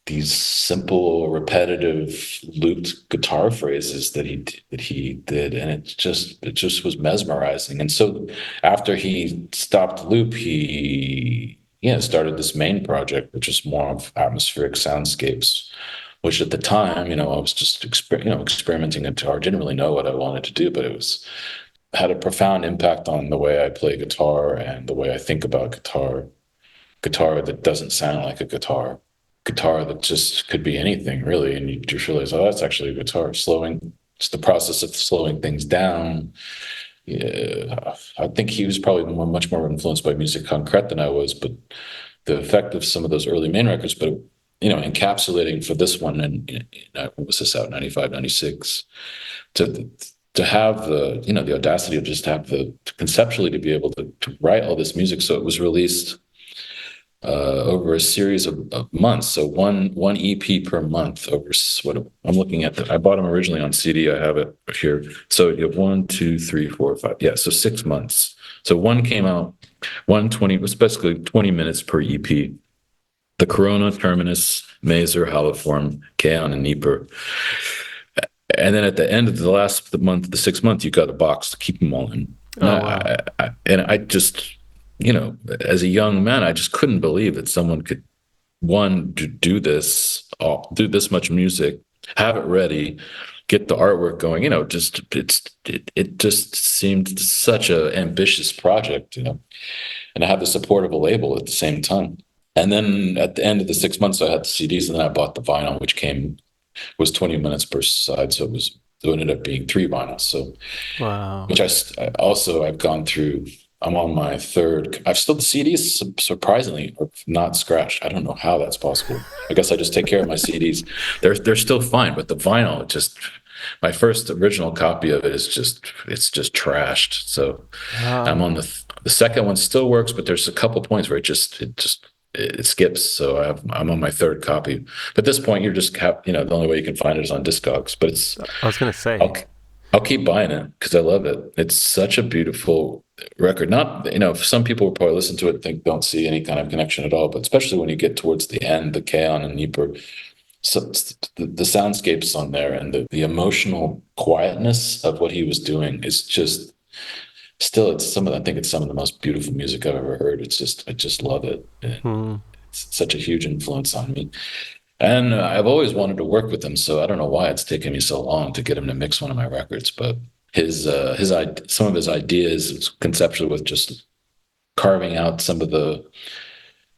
S2: these simple, repetitive, looped guitar phrases that he did, and it just was mesmerizing. And so after he stopped Loop, he started this main project, which is more of atmospheric soundscapes, which at the time, I was just experimenting guitar. Didn't really know what I wanted to do, but had a profound impact on the way I play guitar and the way I think about guitar. Guitar that doesn't sound like a guitar that just could be anything, really. And you just realize, oh, that's actually a guitar. It's the process of slowing things down. Yeah, I think he was probably much more influenced by musique concrète than I was, but the effect of some of those early main records, but encapsulating for this one, and when was this out, 95, 96, to have the audacity of just have conceptually to be able to write all this music. So it was released over a series of months. So one EP per month over what I'm looking at. I bought them originally on CD. I have it here. So you have 1, 2, 3, 4, 5. Yeah. So 6 months. So one came out, 120 was basically 20 minutes per EP. The Corona, Terminus, Mazer, Haliform, Kaon, and Nieper. And then at the end of the 6 months, you got a box to keep them all in.
S1: Wow.
S2: I just, as a young man, I just couldn't believe that someone could, do this much music, have it ready, get the artwork going. It just seemed such a ambitious project, and I had the support of a label at the same time. And then at the end of the 6 months, I had the CDs, and then I bought the vinyl, which was 20 minutes per side, so it ended up being 3 vinyls. So,
S1: wow.
S2: Which I've gone through. I'm on my third. I've still the CDs surprisingly are not scratched. I don't know how that's possible. I guess I just take care of my CDs. They're still fine, but the vinyl, my first original copy of it it's just trashed. So I'm on the second one, still works, but there's a couple points where it skips. So I'm on my third copy. But at this point, you're just the only way you can find it is on Discogs. But
S1: I was going to say,
S2: I'll keep buying it because I love it. It's such a beautiful record. Not, some people will probably listen to it and don't see any kind of connection at all, but especially when you get towards the end, the Kaon and Nieper, so the soundscapes on there and the emotional quietness of what he was doing is just still, I think it's some of the most beautiful music I've ever heard. I just love it. It's such a huge influence on me. And I've always wanted to work with him, so I don't know why it's taken me so long to get him to mix one of my records. But some of his ideas conceptually with just carving out some of the,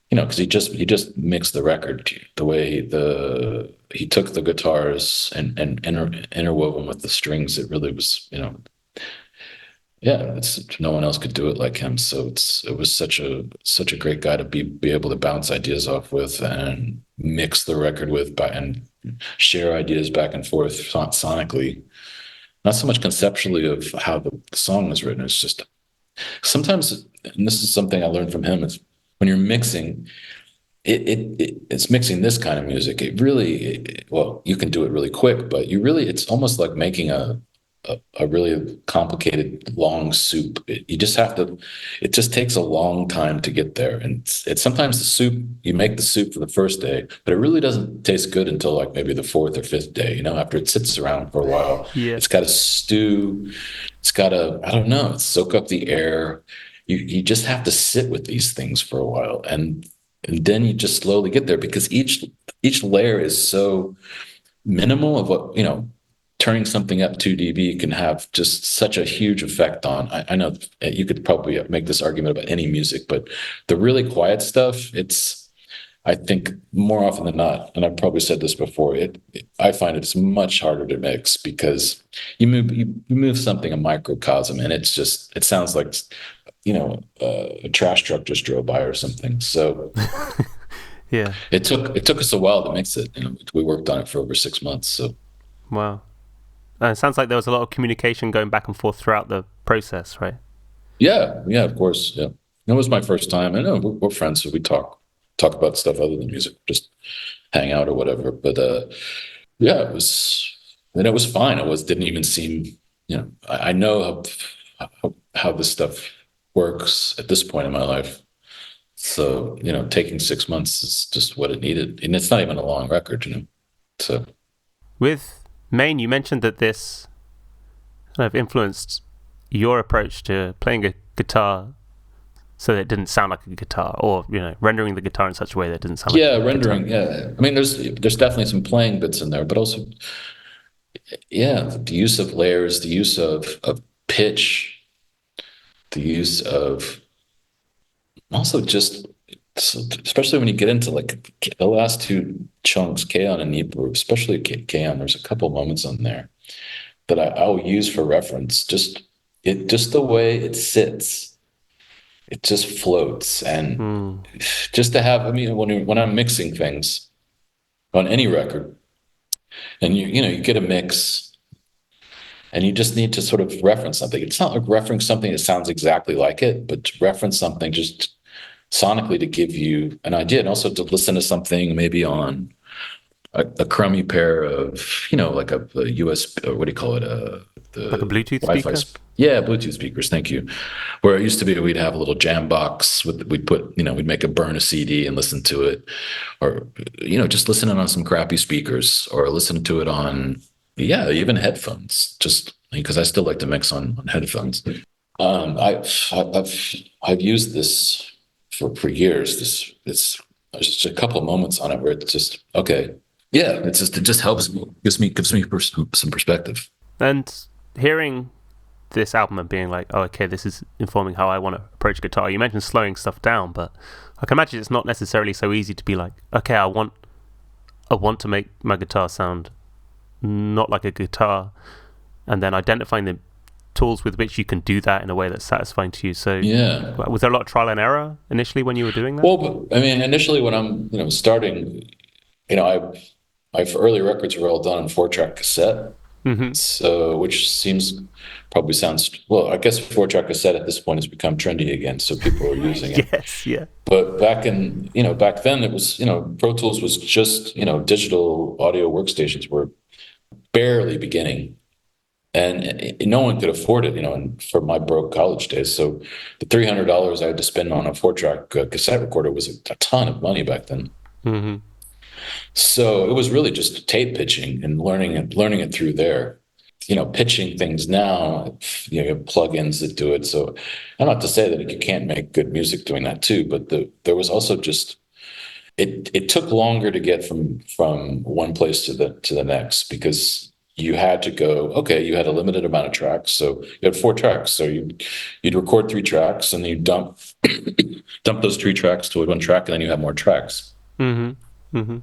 S2: because he just mixed the record the way he took the guitars and interwove them with the strings. It really was, no one else could do it like him. So it was such a great guy to be able to bounce ideas off with and mix the record with, and share ideas back and forth sonically, not so much conceptually of how the song was written. It's just sometimes, and this is something I learned from him, is when you're mixing, it's mixing this kind of music. It really, well, you can do it really quick, but it's almost like making a really complicated long soup. You just have to, it just takes a long time to get there. And it's sometimes the soup, you make the soup for the first day, but it really doesn't taste good until like maybe the fourth or fifth day, after it sits around for a while.
S1: Yeah.
S2: It's got to stew. It's got to, I don't know, soak up the air. You just have to sit with these things for a while. And then you just slowly get there because each layer is so minimal of what, turning something up 2 dB can have just such a huge effect on. I know you could probably make this argument about any music, but the really quiet stuff, I think more often than not, and I've probably said this before, I find it's much harder to mix because you move something a microcosm and it sounds like, a trash truck just drove by or something. So
S1: yeah,
S2: it took us a while to mix it. We worked on it for over 6 months. So
S1: wow. It sounds like there was a lot of communication going back and forth throughout the process, right?
S2: Yeah, of course. Yeah, it was my first time. I know we're friends, so we talk about stuff other than music, just hang out or whatever. But yeah, it was fine. Didn't even seem, I know how this stuff works at this point in my life. So taking 6 months is just what it needed, and it's not even a long record, So
S1: with Maine, you mentioned that this kind of influenced your approach to playing a guitar so that it didn't sound like a guitar, or rendering the guitar in such a way that it didn't sound like a
S2: rendering
S1: guitar.
S2: I mean there's definitely some playing bits in there, but also the use of layers, the use of pitch, the use of also just, especially when you get into like the last two chunks, Kaon and Nipur, especially Kaon, there's a couple moments on there that I'll use for reference. Just the way it sits, it just floats. And just to have, when I'm mixing things on any record, and you get a mix, and you just need to sort of reference something. It's not like referencing something that sounds exactly like it, but to reference something just sonically to give you an idea, and also to listen to something maybe on a crummy pair of, like a USB, or what do you call it?
S1: Like a Bluetooth
S2: Wi-Fi
S1: speaker?
S2: Yeah, Bluetooth speakers. Thank you. Where it used to be, we'd have a little jam box we'd make burn a CD and listen to it, or, just listening on some crappy speakers, or listen to it on, even headphones, just because I still like to mix on headphones. I've used this for years. There's just a couple of moments on it where it's just, okay. Yeah, it just helps me, gives me some perspective.
S1: And hearing this album and being like, oh, okay, this is informing how I want to approach guitar. You mentioned slowing stuff down, but I can imagine it's not necessarily so easy to be like, okay, I want to make my guitar sound not like a guitar, and then identifying the tools with which you can do that in a way that's satisfying to you. So
S2: yeah,
S1: was there a lot of trial and error initially when you were doing that?
S2: Well, initially when I'm starting, my early records were all done on 4-track cassette.
S1: Mm-hmm.
S2: So, which sounds well, I guess 4-track cassette at this point has become trendy again, so people are using it.
S1: Yes, yeah.
S2: But back then it was, Pro Tools was just, digital audio workstations were barely beginning, and no one could afford it, for my broke college days. So the $300 I had to spend on a 4-track cassette recorder was a ton of money back then.
S1: Mm-hmm.
S2: So it was really just tape pitching and learning it through there. Pitching things now, you have plugins that do it. So I'm not to say that you can't make good music doing that too, but there was also just, it took longer to get from one place to the next, because you had to go, okay, you had a limited amount of tracks. So you had 4 tracks. So you'd record 3 tracks, and then you dump those 3 tracks to one track, and then you have more tracks.
S1: Mm-hmm. Mm-hmm.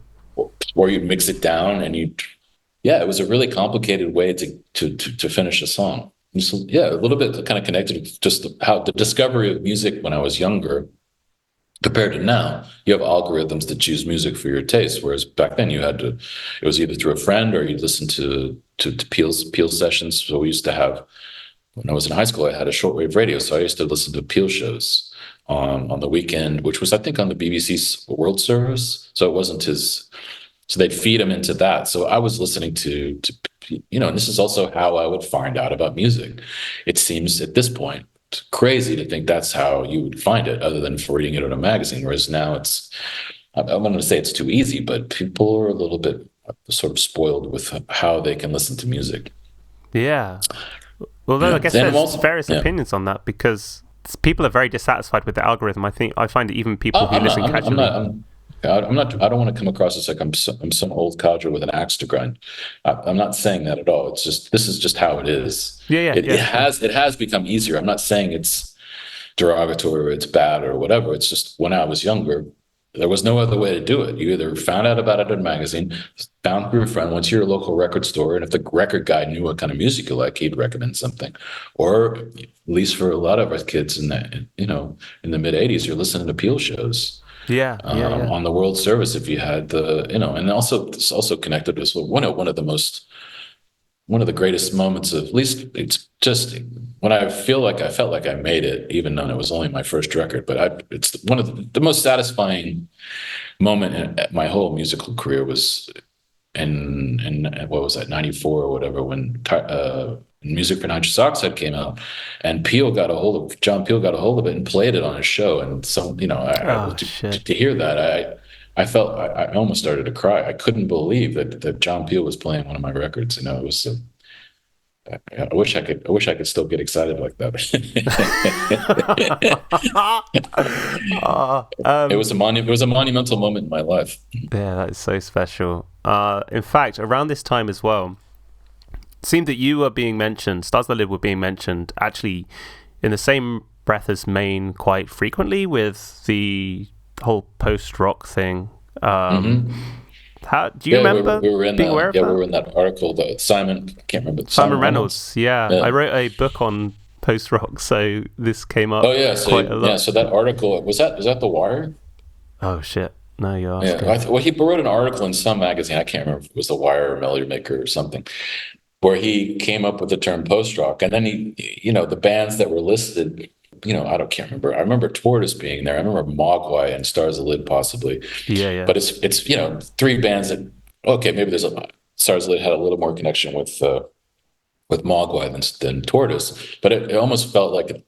S2: Or you'd mix it down, and it was a really complicated way to finish a song. So, a little bit kind of connected to just how the discovery of music when I was younger compared to now. You have algorithms that choose music for your taste, whereas back then it was either through a friend or you'd listen to Peel sessions. So we used to have when I was in high school, I had a shortwave radio, so I used to listen to Peel shows on the weekend, which was I think on the BBC's World Service. So it wasn't his. So they'd feed him into that. So I was listening to and this is also how I would find out about music. It seems at this point crazy to think that's how you would find it, other than for reading it in a magazine. Whereas now I'm going to say it's too easy, but people are a little bit sort of spoiled with how they can listen to music.
S1: Yeah. Although I guess there's various opinions on that, because people are very dissatisfied with the algorithm. I find that even people who listen casually.
S2: I don't want to come across as like I'm some old codger with an axe to grind. I'm not saying that at all. It's just, this is just how it is. It has become easier. I'm not saying it's derogatory or it's bad or whatever. It's just, when I was younger, there was no other way to do it. You either found out about it in a magazine, found through a friend, went to your local record store, and if the record guy knew what kind of music you like, he'd recommend something. Or at least for a lot of us kids in the mid '80s, you're listening to Peel shows. On the World Service, if you had and also it's also connected with one of the greatest moments of, at least it's just when I felt like I made it, even though it was only my first record. But it's one of the most satisfying moment in my whole musical career was in what was that, 94 or whatever, when Music for Nitrous Oxide came out, and John Peel got a hold of it and played it on his show. And so, to hear that, I felt I almost started to cry. I couldn't believe that John Peel was playing one of my records. It was. I wish I could still get excited like that. It was a monumental moment in my life.
S1: Yeah, that is so special. In fact, around this time as well, it seemed that you were being mentioned, Stars That Live were being mentioned actually in the same breath as Maine quite frequently, with the whole post-rock thing. How do you remember
S2: we were in
S1: being aware of that?
S2: We were in that article that I can't remember.
S1: Simon Reynolds. Yeah. I wrote a book on post-rock, so this came up quite a lot.
S2: Yeah, so that article, was that The Wire?
S1: Oh, shit. No, you're asking.
S2: He wrote an article in some magazine, I can't remember if it was The Wire or Melody Maker or something, where he came up with the term post-rock. And then the bands that were listed, I can't remember. I remember Tortoise being there. I remember Mogwai and Stars That Live possibly.
S1: Yeah.
S2: But it's three bands that, maybe Stars That Live had a little more connection with Mogwai than Tortoise. But it almost felt like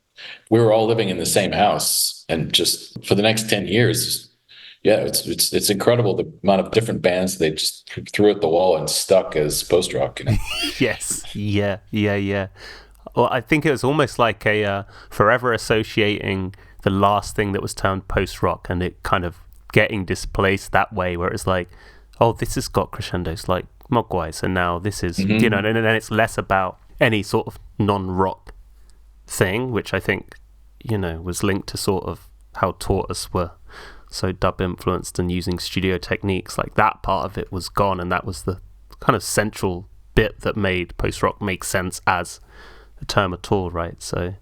S2: we were all living in the same house, and just for the next 10 years. Yeah, it's incredible the amount of different bands they just threw at the wall and stuck as post-rock.
S1: Yes. Yeah. Well, I think it was almost like a forever associating the last thing that was termed post-rock, and it kind of getting displaced that way, where it's like, oh, this has got crescendos like Mogwai, so now this is, and then it's less about any sort of non-rock thing, which I think, was linked to sort of how Tortoise were so dub influenced and using studio techniques. Like, that part of it was gone, and that was the kind of central bit that made post-rock make sense as a term at all, right? So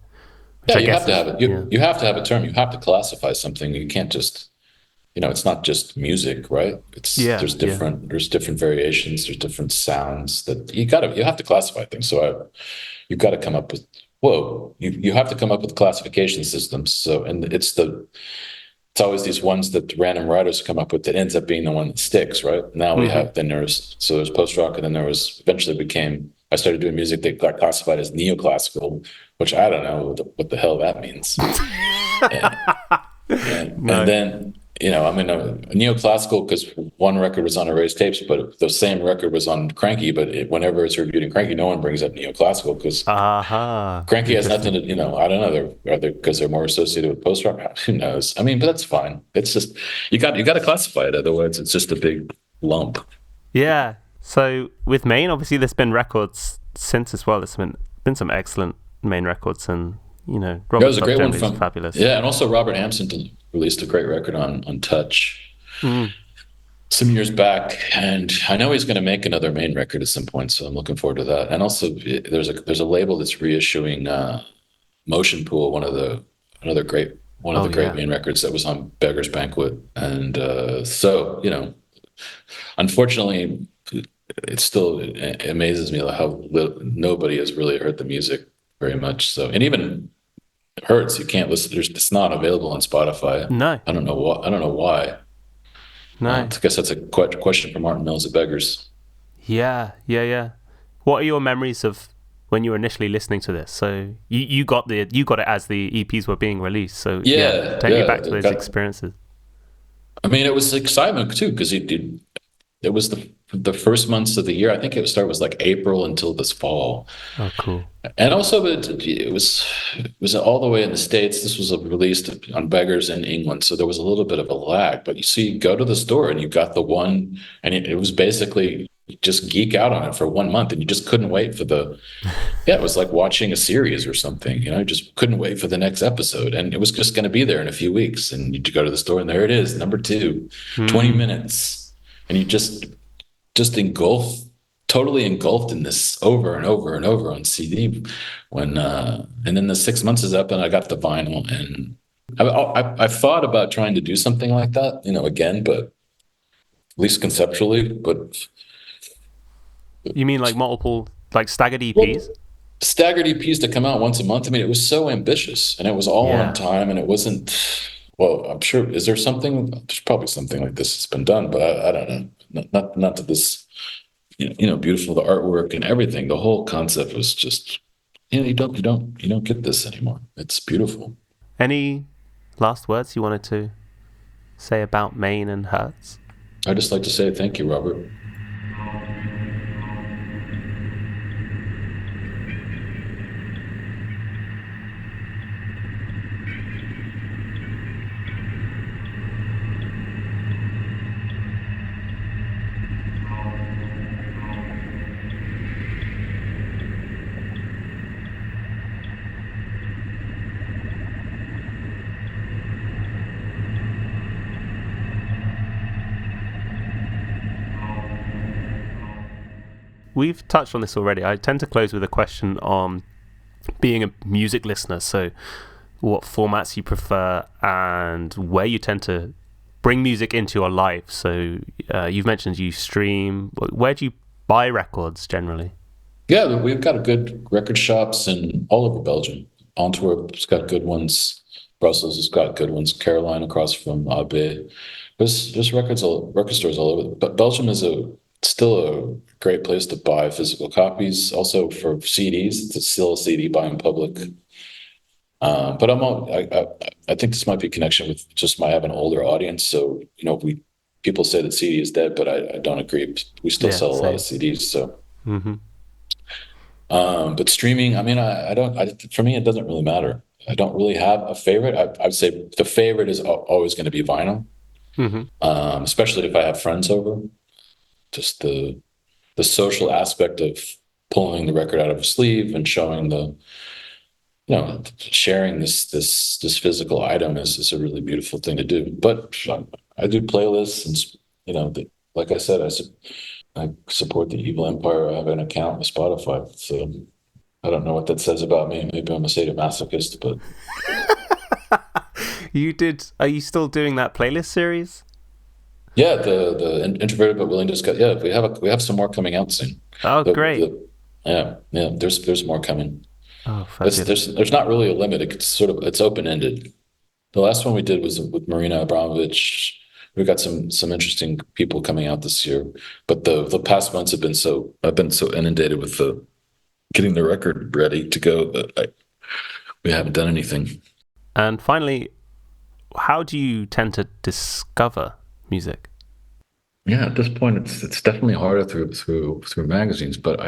S2: you have to have it. You have to have a term. You have to classify something. You can't just, it's not just music, right? There's different variations, there's different sounds that you have to classify things. So you've got to come up with you have to come up with classification systems. So, and it's always these ones that random writers come up with that ends up being the one that sticks, right? Now we have, there's post-rock, and then I started doing music that got classified as neoclassical, which I don't know what the hell that means. And then, I'm in a neoclassical because one record was on Erased Tapes, but the same record was on Cranky. But whenever it's reviewed in Cranky, no one brings up neoclassical because Cranky has nothing to, I don't know. Are they because they're more associated with post rock? Who knows? I mean, but that's fine. It's just you got to classify it. Otherwise, it's just a big lump.
S1: Yeah. So with Maine, obviously, there's been records since as well. There's been some excellent Maine records, and Robert
S2: was a great one from
S1: fabulous.
S2: Yeah, and also Robert Hampson released a great record on Touch some years back, and I know he's going to make another Maine record at some point, so I'm looking forward to that. And also, there's a label that's reissuing Motion Pool, another great Maine records that was on Beggar's Banquet, and so unfortunately, it still amazes me how nobody has really heard the music very much so. And even Hurts, you can't listen. It's not available on Spotify.
S1: No,
S2: I don't know what. I don't know why. I
S1: no.
S2: guess that's a question for Martin Mills at Beggars.
S1: Yeah, yeah, yeah. What are your memories of when you were initially listening to this? So you got it as the EPs were being released. So yeah,
S2: Yeah,
S1: take me
S2: yeah.
S1: back to those experiences.
S2: I mean, it was excitement too because it was the first months of the year. I think was like April until this fall,
S1: Oh, cool.
S2: and also it was all the way in the States. This was released on Beggars in England, so there was a little bit of a lag. But you see, you go to the store and you got the one, and it was basically just geek out on it for 1 month, and you just couldn't wait for the. Yeah, it was like watching a series or something. Just couldn't wait for the next episode, and it was just going to be there in a few weeks. And you go to the store, and there it is, number 2, 20 minutes, and you just totally engulfed in this over and over and over on CD. And then the 6 months is up, and I got the vinyl, and I thought about trying to do something like that, again, but at least conceptually. But
S1: You mean like multiple, like staggered EPs?
S2: well, staggered EPs to come out once a month. I mean, it was so ambitious, and it was all on time, and it wasn't. Well, I'm sure. Is there something? There's probably something like this that's been done, but I don't know. Not to this. Beautiful, the artwork and everything. The whole concept was just. You don't get this anymore. It's beautiful.
S1: Any last words you wanted to say about Maine and Hertz?
S2: I'd just like to say thank you, Robert.
S1: We've touched on this already. I tend to close with a question on being a music listener. So what formats you prefer and where you tend to bring music into your life. So you've mentioned you stream. Where do you buy records generally?
S2: Yeah, we've got good record shops in all over Belgium. Antwerp's got good ones. Brussels has got good ones. Caroline across from Abbé. There's record stores all over. But Belgium is still a great place to buy physical copies. Also for CDs, it's still a CD buying public. But I think this might be a connection with just I have an older audience. So people say that CD is dead, but I don't agree. We still sell a lot of CDs. So.
S1: Mm-hmm.
S2: But streaming, I mean, for me, it doesn't really matter. I don't really have a favorite. I'd say the favorite is always going to be vinyl, especially if I have friends over. Just the social aspect of pulling the record out of a sleeve and showing sharing this physical item is a really beautiful thing to do. But I do playlists, and like I said, I support the evil empire. I have an account with Spotify, so I don't know what that says about me. Maybe I'm a sadomasochist, but
S1: You did. Are you still doing that playlist series?
S2: yeah, the introverted but willing discuss. Yeah, we have some more coming out soon.
S1: Oh, great!
S2: Yeah. There's more coming.
S1: Oh, fabulous.
S2: There's not really a limit. It's open ended. The last one we did was with Marina Abramovich. We've got some interesting people coming out this year, but the past months I've been so inundated with getting the record ready to go that we haven't done anything.
S1: And finally, how do you tend to discover music?
S2: Yeah, at this point, it's definitely harder through magazines. But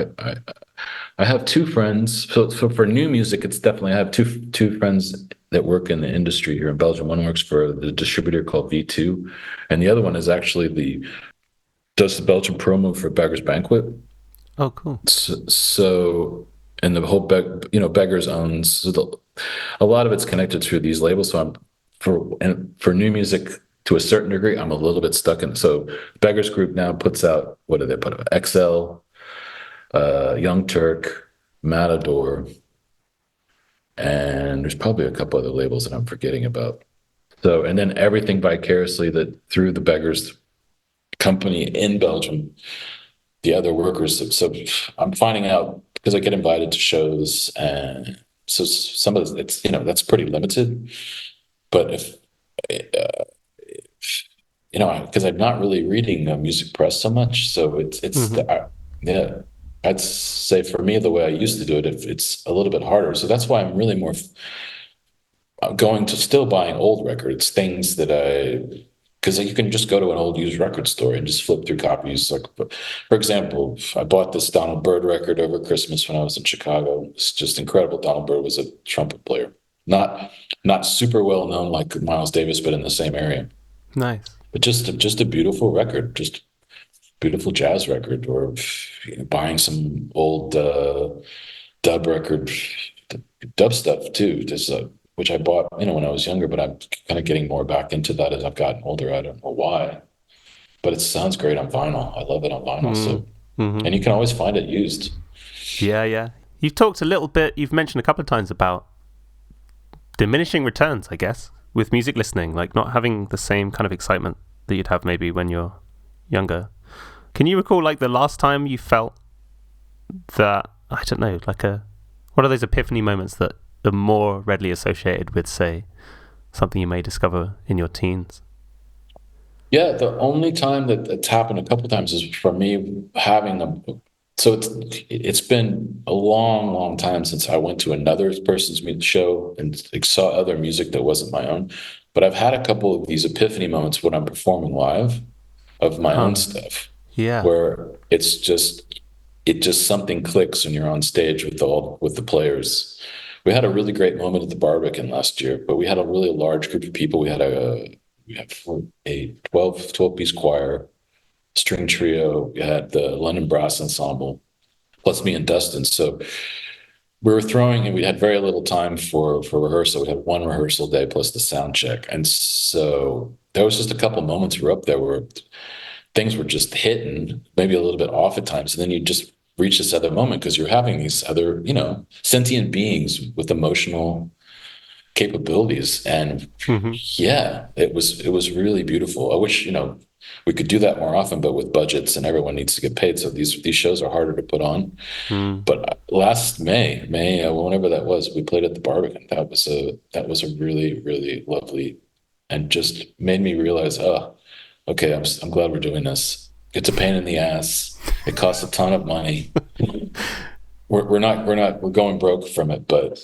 S2: I have two friends. So for new music, it's definitely I have two friends that work in the industry here in Belgium. One works for the distributor called V2, and the other one is actually does the Belgian promo for Beggars Banquet.
S1: Oh, cool.
S2: So and the whole Beggars owns a lot of it's connected through these labels. So for new music. To a certain degree, I'm a little bit stuck in. So Beggars Group now puts out, what do they put out? XL, Young Turk, Matador, and there's probably a couple other labels that I'm forgetting about. So, and then everything vicariously that through the Beggars company in Belgium the other workers. So I'm finding out because I get invited to shows, and so some of it's that's pretty limited. But if because I'm not really reading music press so much, so yeah. I'd say for me the way I used to do it, if it's a little bit harder. So that's why I'm really more going to still buying old records, things that because you can just go to an old used record store and just flip through copies. Like, for example, I bought this Donald Byrd record over Christmas when I was in Chicago. It's just incredible. Donald Byrd was a trumpet player, not super well known like Miles Davis, but in the same area.
S1: Nice.
S2: But just a beautiful record, just beautiful jazz record, or buying some old dub record, dub stuff too. Just which I bought, when I was younger, but I'm kind of getting more back into that as I've gotten older. I don't know why, but it sounds great on vinyl. I love it on vinyl. So, and you can always find it used.
S1: Yeah. You've talked a little bit. You've mentioned a couple of times about diminishing returns, I guess, with music listening, like not having the same kind of excitement that you'd have maybe when you're younger. Can you recall like the last time you felt that, I don't know, like what are those epiphany moments that are more readily associated with, say, something you may discover in your teens?
S2: Yeah, the only time that it's happened a couple of times is for me having so it's been a long, long time since I went to another person's show and saw other music that wasn't my own. But I've had a couple of these epiphany moments when I'm performing live of my own stuff.
S1: Yeah.
S2: Where it just something clicks when you're on stage with the players. We had a really great moment at the Barbican last year, but we had a really large group of people. We had a 12-piece choir, string trio. We had the London Brass Ensemble, plus me and Dustin. So we were and we had very little time for rehearsal. We had one rehearsal day plus the sound check. And so there was just a couple moments we were up there where things were just hitting, maybe a little bit off at times. And then you just reach this other moment because you're having these other, sentient beings with emotional capabilities. And yeah, it was really beautiful. I wish, we could do that more often, but with budgets and everyone needs to get paid. So these shows are harder to put on. But last May, whenever that was, we played at the Barbican. That was a really, really lovely, and just made me realize, okay, I'm glad we're doing this. It's a pain in the ass. It costs a ton of money. We're going broke from it, but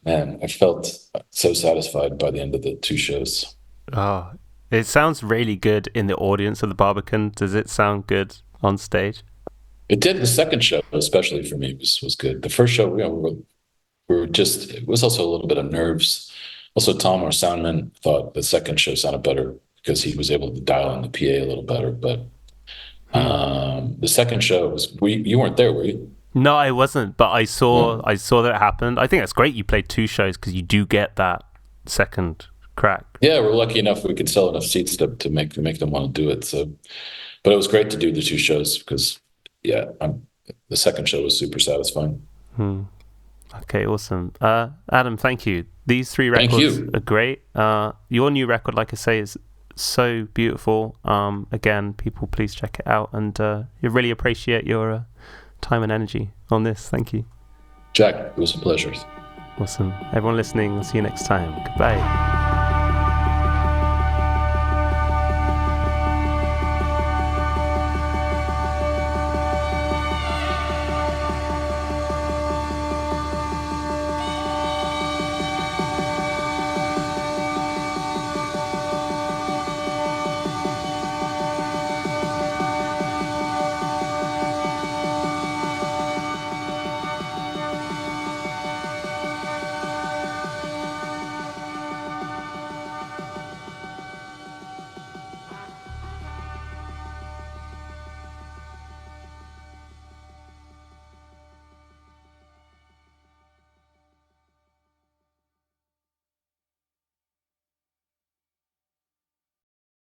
S2: man, I felt so satisfied by the end of the two shows.
S1: Oh, it sounds really good in the audience of the Barbican. Does it sound good on stage?
S2: It did. The second show, especially for me, was good. The first show, we were just, it was also a little bit of nerves. Also, Tom, our soundman, thought the second show sounded better because he was able to dial in the PA a little better. But the second show was, you weren't there, were you?
S1: No, I wasn't, but I saw that it happened. I think that's great you played two shows because you do get that second crack.
S2: Yeah, we're lucky enough we could sell enough seats to make them want to do it. So, but it was great to do the two shows because, yeah, the second show was super satisfying.
S1: Okay, awesome. Adam, thank you. These three records are great. Your new record, like I say, is so beautiful. Again, people, please check it out, and you really appreciate your time and energy on this. Thank you,
S2: Jack. It was a pleasure.
S1: Awesome. Everyone listening, we'll see you next time. Goodbye.